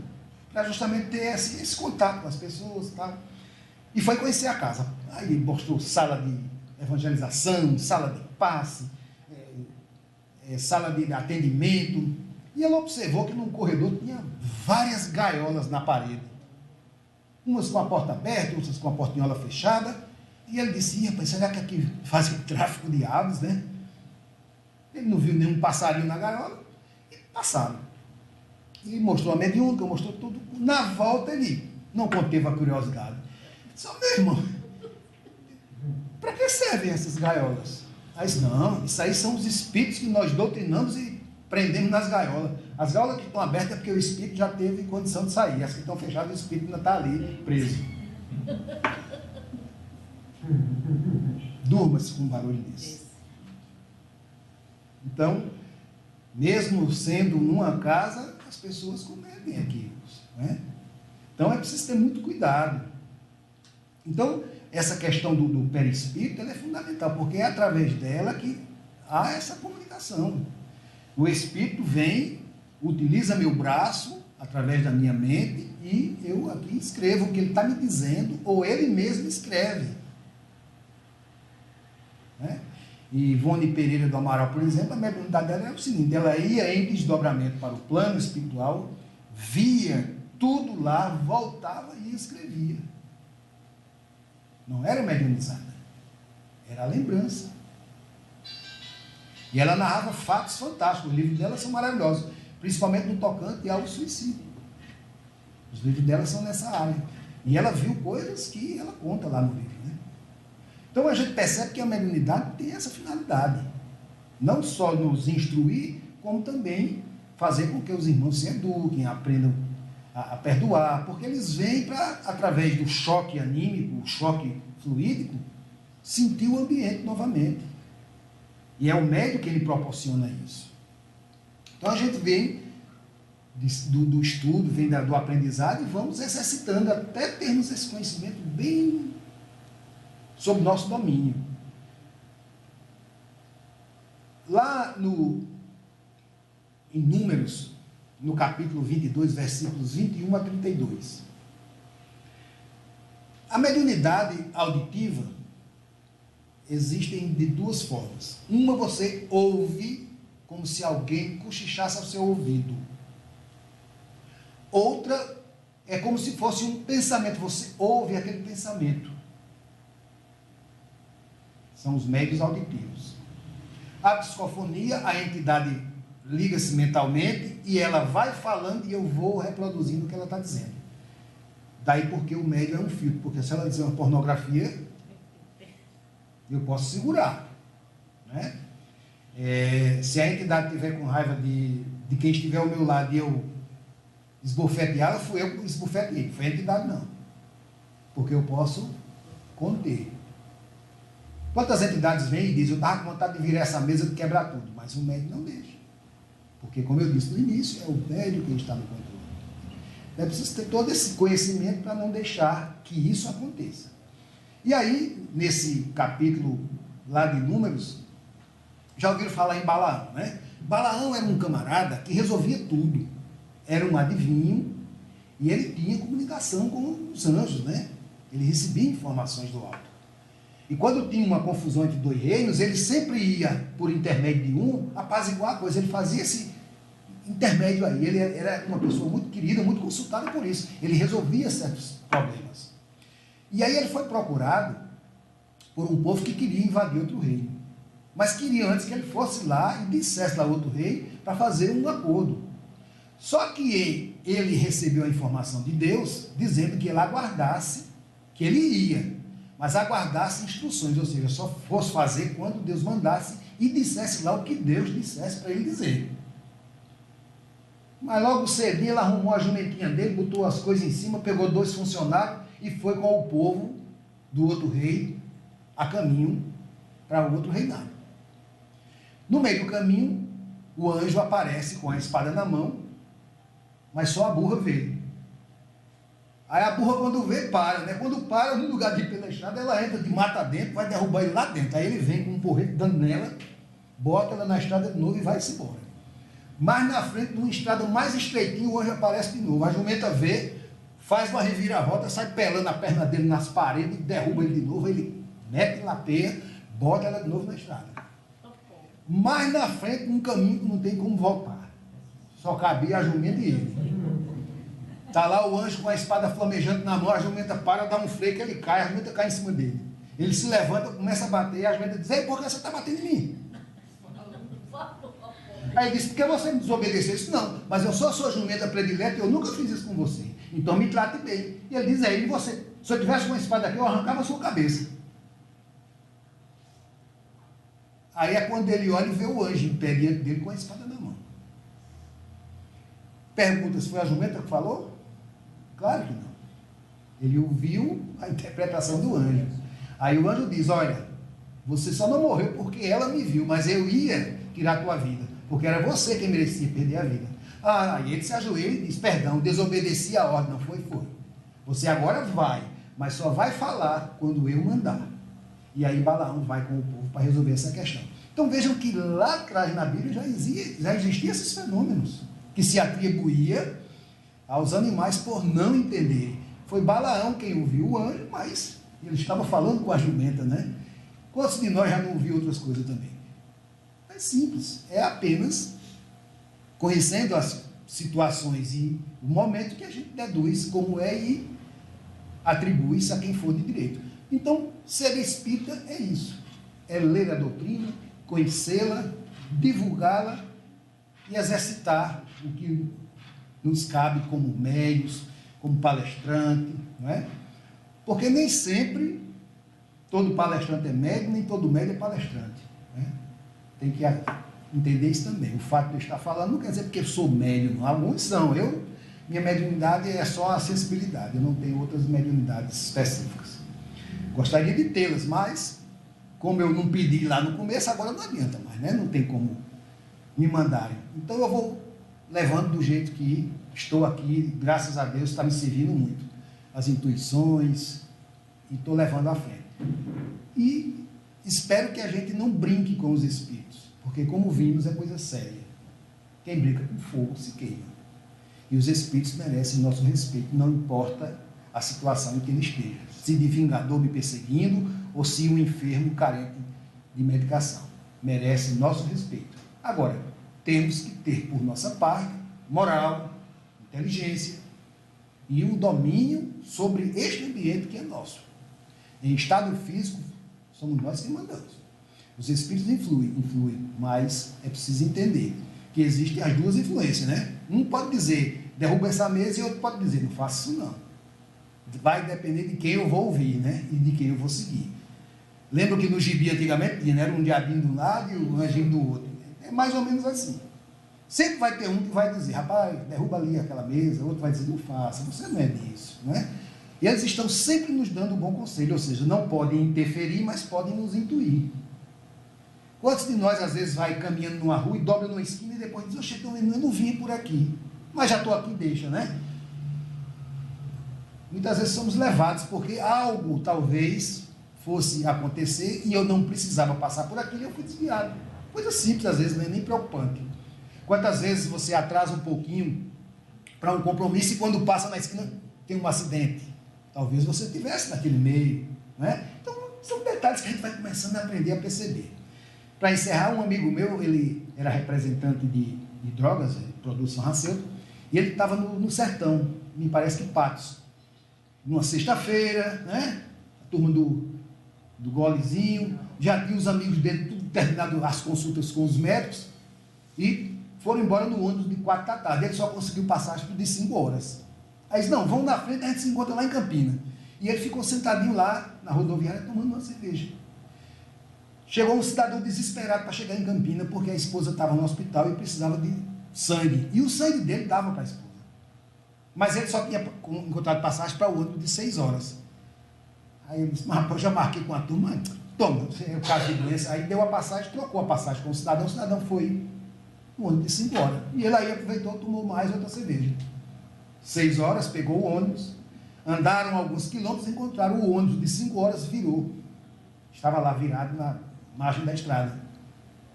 B: para justamente ter esse contato com as pessoas e tal. E foi conhecer a casa. Aí ele mostrou sala de evangelização, sala de passe, sala de atendimento. E ela observou que no corredor tinha várias gaiolas na parede. Umas com a porta aberta, outras com a portinhola fechada. E ele disse, rapaz, será que aqui fazem tráfico de aves, né? Ele não viu nenhum passarinho na gaiola e passaram. E mostrou a mediúnica, mostrou tudo. Na volta ele não conteve a curiosidade. Só, meu irmão, para que servem essas gaiolas? Aí disse, não, isso aí são os espíritos que nós doutrinamos e prendemos nas gaiolas. As gaiolas que estão abertas é porque o espírito já teve condição de sair. As que estão fechadas, o espírito ainda está ali, preso. Durma-se com um barulho desse. Então, mesmo sendo numa casa, as pessoas cometem equívocos, né? Então é preciso ter muito cuidado. Então, essa questão do perispírito, ela é fundamental, porque é através dela que há essa comunicação. O espírito vem, utiliza meu braço, através da minha mente, e eu aqui escrevo o que ele está me dizendo, ou ele mesmo escreve. Né? E Ivone Pereira do Amaral, por exemplo, a mediunidade dela era o seguinte, ela ia em desdobramento para o plano espiritual, via tudo lá, voltava e escrevia. Não era mediunizada, era a lembrança. E ela narrava fatos fantásticos, os livros dela são maravilhosos, principalmente no tocante ao suicídio. Os livros dela são nessa área. E ela viu coisas que ela conta lá no livro. Né? Então a gente percebe que a mediunidade tem essa finalidade. Não só nos instruir, como também fazer com que os irmãos se eduquem, aprendam a perdoar, porque eles vêm para, através do choque anímico, o choque fluídico, sentir o ambiente novamente. E é o médium que ele proporciona isso. Então a gente vem do estudo, vem do aprendizado e vamos exercitando até termos esse conhecimento bem sob nosso domínio. Lá em Números, no capítulo 22, versículos 21 a 32. A mediunidade auditiva existem de duas formas. Uma, você ouve como se alguém cochichasse ao seu ouvido. Outra, é como se fosse um pensamento. Você ouve aquele pensamento. São os médiuns auditivos. A psicofonia, a entidade liga-se mentalmente e ela vai falando e eu vou reproduzindo o que ela está dizendo. Daí porque o médium é um filtro. Porque se ela dizer uma pornografia, eu posso segurar. Né? Se a entidade estiver com raiva de quem estiver ao meu lado e eu esbofetear, fui eu que esbofeteei. Foi a entidade, não. Porque eu posso conter. Quantas entidades vêm e dizem, eu estava com vontade de virar essa mesa de quebrar tudo, mas o médium não deixa. Porque, como eu disse no início, é o médium que está no controle. É preciso ter todo esse conhecimento para não deixar que isso aconteça. E aí, nesse capítulo lá de Números, já ouviram falar em Balaão, né? Balaão era um camarada que resolvia tudo. Era um adivinho e ele tinha comunicação com os anjos, né? Ele recebia informações do alto. E quando tinha uma confusão entre dois reinos, ele sempre ia, por intermédio de um, apaziguar a coisa. Ele fazia esse intermédio aí. Ele era uma pessoa muito querida, muito consultada por isso. Ele resolvia certos problemas. E aí ele foi procurado por um povo que queria invadir outro reino. Mas queria antes que ele fosse lá e dissesse lá outro rei para fazer um acordo. Só que ele recebeu a informação de Deus dizendo que ele aguardasse, que ele ia, mas aguardasse instruções, ou seja, só fosse fazer quando Deus mandasse e dissesse lá o que Deus dissesse para ele dizer. Mas logo cedinho ele arrumou a jumentinha dele, botou as coisas em cima, pegou 2 funcionários e foi com o povo do outro rei a caminho para o outro reinado. No meio do caminho, o anjo aparece com a espada na mão, mas só a burra vê. Aí a burra, quando vê, para, né? Quando para, no lugar de ir pela estrada, ela entra de mata dentro, vai derrubar ele lá dentro. Aí ele vem com um porrete dando nela, bota ela na estrada de novo e vai-se embora. Mais na frente, numa estrada mais estreitinha, o anjo aparece de novo. A jumenta vê, faz uma reviravolta, sai pelando a perna dele nas paredes, derruba ele de novo, ele mete na peia, bota ela de novo na estrada. Mais na frente, num caminho que não tem como voltar. Só cabia a jumenta e ele. Está lá o anjo com a espada flamejante na mão, a jumenta para, dá um freio que ele cai, a jumenta cai em cima dele. Ele se levanta, começa a bater, e a jumenta diz: ei, por que você está batendo em mim? Aí ele disse: por que você me desobedeceu? Isso não, mas eu sou a sua jumenta predileta e eu nunca fiz isso com você. Então me trate bem. E ele diz: e você? Se eu tivesse uma espada aqui, eu arrancava a sua cabeça. Aí é quando ele olha e vê o anjo em pé diante dele com a espada na mão. Pergunta se foi a jumenta que falou? Claro que não. Ele ouviu a interpretação do anjo. Aí o anjo diz: olha, você só não morreu porque ela me viu, mas eu ia tirar a tua vida, porque era você quem merecia perder a vida. Aí ele se ajoelha e diz: perdão, desobedeci a ordem. Não foi, foi. Você agora vai, mas só vai falar quando eu mandar. E aí Balaão vai com o povo para resolver essa questão. Então vejam que lá atrás na Bíblia já existiam esses fenômenos que se atribuía aos animais por não entenderem. Foi Balaão quem ouviu o anjo, mas ele estava falando com a jumenta, né? Quantos de nós já não ouviu outras coisas também? É simples, é apenas conhecendo as situações e o momento que a gente deduz como é e atribui isso a quem for de direito. Então, ser espírita é isso, é ler a doutrina, conhecê-la, divulgá-la e exercitar o que nos cabe como médios, como palestrante, não é? Porque nem sempre todo palestrante é médio, nem todo médio é palestrante. Né? Tem que entender isso também. O fato de eu estar falando não quer dizer porque eu sou médium, não. Alguns são. Minha mediunidade é só a sensibilidade, eu não tenho outras mediunidades específicas. Gostaria de tê-las, mas como eu não pedi lá no começo, agora não adianta mais, né? Não tem como me mandarem. Então eu vou levando do jeito que estou aqui, graças a Deus, está me servindo muito. As intuições, e estou levando à frente. E espero que a gente não brinque com os espíritos, porque como vimos é coisa séria. Quem brinca com fogo se queima. E os espíritos merecem nosso respeito, não importa a situação em que ele esteja. Se de vingador me perseguindo, ou se um enfermo carente de medicação. Merece nosso respeito. Agora, temos que ter por nossa parte moral, inteligência e um domínio sobre este ambiente que é nosso. Em estado físico, somos nós que mandamos. Os espíritos influem, mas é preciso entender que existem as duas influências, né? Um pode dizer, derruba essa mesa, e outro pode dizer, não faça isso não. Vai depender de quem eu vou ouvir, né? E de quem eu vou seguir. Lembra que no gibi antigamente tinha, né? Era um diabinho de um lado e um anjinho do outro. É mais ou menos assim. Sempre vai ter um que vai dizer, rapaz, derruba ali aquela mesa, outro vai dizer, não faça, você não é disso, não é? E eles estão sempre nos dando um bom conselho, ou seja, não podem interferir, mas podem nos intuir. Quantos de nós, às vezes, vai caminhando numa rua e dobra numa esquina e depois diz, oxe, eu não vim por aqui, mas já estou aqui, deixa, né? Muitas vezes somos levados porque algo, talvez, fosse acontecer e eu não precisava passar por aquilo e eu fui desviado. Coisa simples, às vezes, não é nem preocupante. Quantas vezes você atrasa um pouquinho para um compromisso e quando passa na esquina tem um acidente? Talvez você estivesse naquele meio, né? Então, são detalhes que a gente vai começando a aprender a perceber. Para encerrar, um amigo meu, ele era representante de drogas, de produtos farmacêuticos, e ele estava no sertão, me parece que Patos, numa sexta-feira, né? A turma do golezinho, já tinha os amigos dele, tudo terminado as consultas com os médicos, e foram embora no ônibus de 4 da tarde. Ele só conseguiu passagem de 5 horas. Aí disse, não, vamos na frente, a gente se encontra lá em Campina. E ele ficou sentadinho lá, na rodoviária, tomando uma cerveja. Chegou um cidadão desesperado para chegar em Campina, porque a esposa estava no hospital e precisava de sangue. E o sangue dele dava para a esposa. Mas ele só tinha encontrado passagem para o ônibus de 6 horas. Aí ele disse, mas eu já marquei com a turma, toma, é o caso de doença. Aí deu a passagem, trocou a passagem com o cidadão foi um ônibus de 5 horas. E ele aí aproveitou, tomou mais outra cerveja. 6 horas, pegou o ônibus, andaram alguns quilômetros, encontraram o ônibus de 5 horas, virou. Estava lá virado na margem da estrada.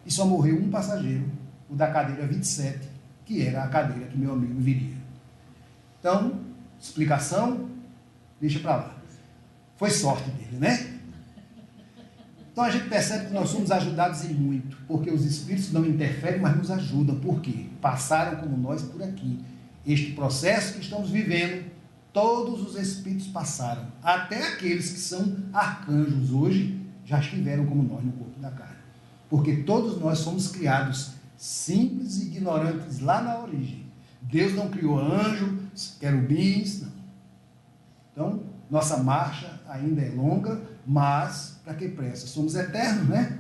B: E só morreu um passageiro, o da cadeira 27, que era a cadeira que meu amigo viria. Então, explicação, deixa para lá. Foi sorte dele, né? Então a gente percebe que nós somos ajudados em muito, porque os espíritos não interferem, mas nos ajudam. Por quê? Passaram como nós por aqui. Este processo que estamos vivendo, todos os espíritos passaram. Até aqueles que são arcanjos hoje, já estiveram como nós no corpo da carne. Porque todos nós somos criados simples e ignorantes lá na origem. Deus não criou anjos, querubins, não. Então, nossa marcha ainda é longa, mas para que pressa? Somos eternos, né?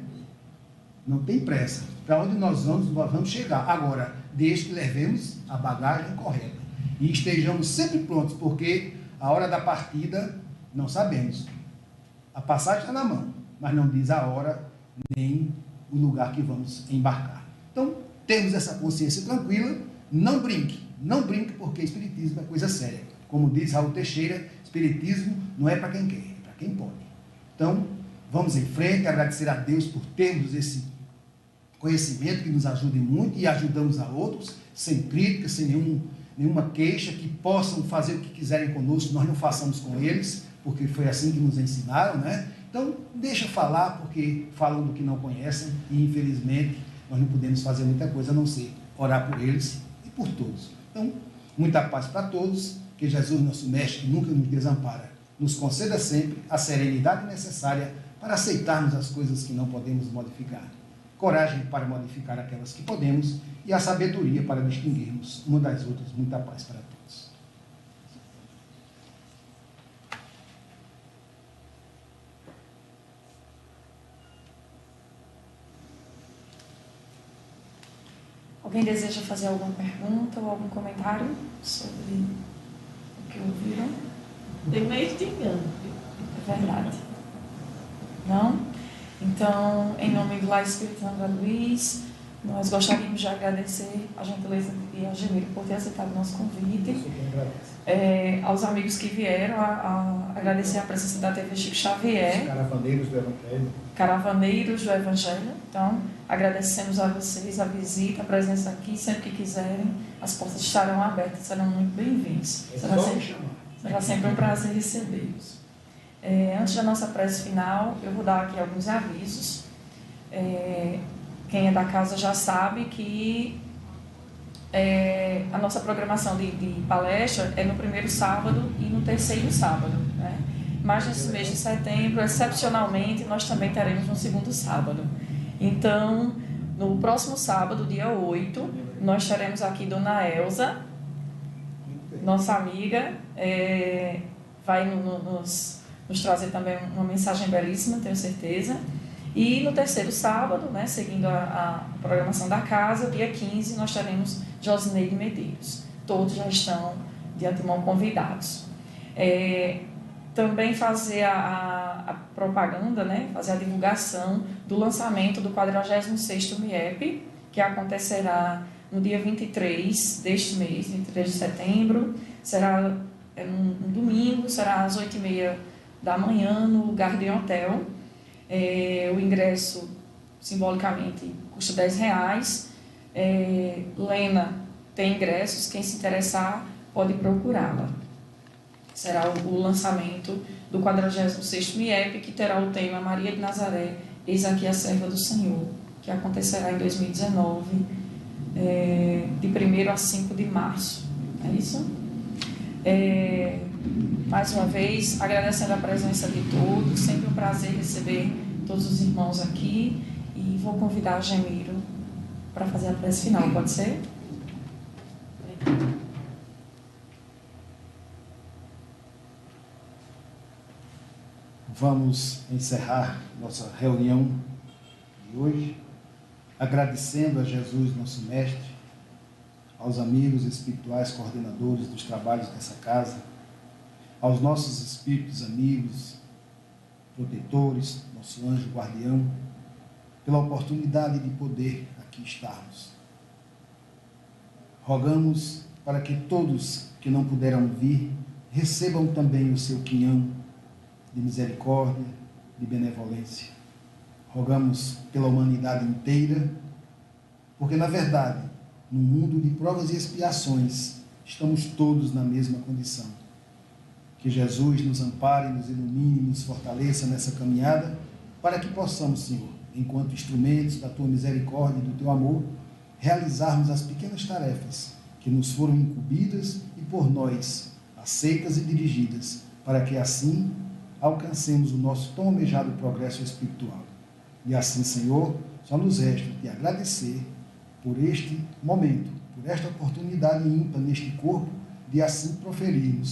B: Não tem pressa. Para onde nós vamos chegar. Agora, desde que levemos a bagagem correta e estejamos sempre prontos, porque a hora da partida não sabemos. A passagem está na mão, mas não diz a hora nem o lugar que vamos embarcar. Então, temos essa consciência tranquila, não brinque, porque espiritismo é coisa séria. Como diz Raul Teixeira, espiritismo não é para quem quer, é para quem pode. Então, vamos em frente, agradecer a Deus por termos esse conhecimento que nos ajude muito e ajudamos a outros, sem crítica, sem nenhuma queixa, que possam fazer o que quiserem conosco, nós não façamos com eles, porque foi assim que nos ensinaram, né? Então, deixa falar, porque falam do que não conhecem e, infelizmente, nós não podemos fazer muita coisa a não ser orar por eles e por todos. Então, muita paz para todos, que Jesus, nosso Mestre, que nunca nos desampara, nos conceda sempre a serenidade necessária para aceitarmos as coisas que não podemos modificar, coragem para modificar aquelas que podemos e a sabedoria para distinguirmos uma das outras. Muita paz para todos.
A: Alguém deseja fazer alguma pergunta ou algum comentário sobre o que ouviram?
C: Tem meio de engano.
A: É verdade. Não? Então, em nome do Lar Espírita André Luiz, nós gostaríamos de agradecer a gentileza de Algemiro por ter aceitado o nosso convite. Aos amigos que vieram, agradecer a presença da TV Chico Xavier.
B: Caravaneiros do Evangelho.
A: Caravanneiros do Evangelho. Então, agradecemos a vocês a visita, a presença aqui. Sempre que quiserem, as portas estarão abertas, serão muito bem-vindos. Será sempre um prazer recebê-los. Antes da nossa prece final, eu vou dar aqui alguns avisos. Quem é da casa já sabe que a nossa programação de palestra é no primeiro sábado e no terceiro sábado, né? Mas nesse mês de setembro, excepcionalmente, nós também teremos no segundo sábado. Então, no próximo sábado, dia 8, nós teremos aqui Dona Elza, nossa amiga, vai nos trazer também uma mensagem belíssima, tenho certeza. E no terceiro sábado, né, seguindo a programação da casa, dia 15, nós teremos Josineide Medeiros. Todos já estão de antemão convidados. Também fazer a propaganda, né, fazer a divulgação do lançamento do 46º MIEP, que acontecerá no dia 23 deste mês, 23 de setembro. Será um domingo, será às 8h30 da manhã, no Garden Hotel. O ingresso, simbolicamente, custa R$10. Lena tem ingressos, quem se interessar pode procurá-la. Será o lançamento do 46º MIEP, que terá o tema Maria de Nazaré, eis aqui a serva do Senhor, que acontecerá em 2019, de 1º a 5 de março. É isso? Mais uma vez, agradecendo a presença de todos, sempre um prazer receber todos os irmãos aqui, e vou convidar a Gemiro para fazer a prece final, pode ser?
B: Vamos encerrar nossa reunião de hoje, agradecendo a Jesus, nosso Mestre, aos amigos espirituais coordenadores dos trabalhos dessa casa, aos nossos espíritos amigos, protetores, nosso anjo guardião, pela oportunidade de poder aqui estarmos. Rogamos para que todos que não puderam vir recebam também o seu quinhão de misericórdia, de benevolência. Rogamos pela humanidade inteira, porque, na verdade, no mundo de provas e expiações, estamos todos na mesma condição. Que Jesus nos ampare, nos ilumine, nos fortaleça nessa caminhada, para que possamos, Senhor, enquanto instrumentos da Tua misericórdia e do Teu amor, realizarmos as pequenas tarefas que nos foram incumbidas e por nós aceitas e dirigidas, para que assim alcancemos o nosso tão almejado progresso espiritual. E assim, Senhor, só nos resta te agradecer por este momento, por esta oportunidade ímpar neste corpo, de assim proferirmos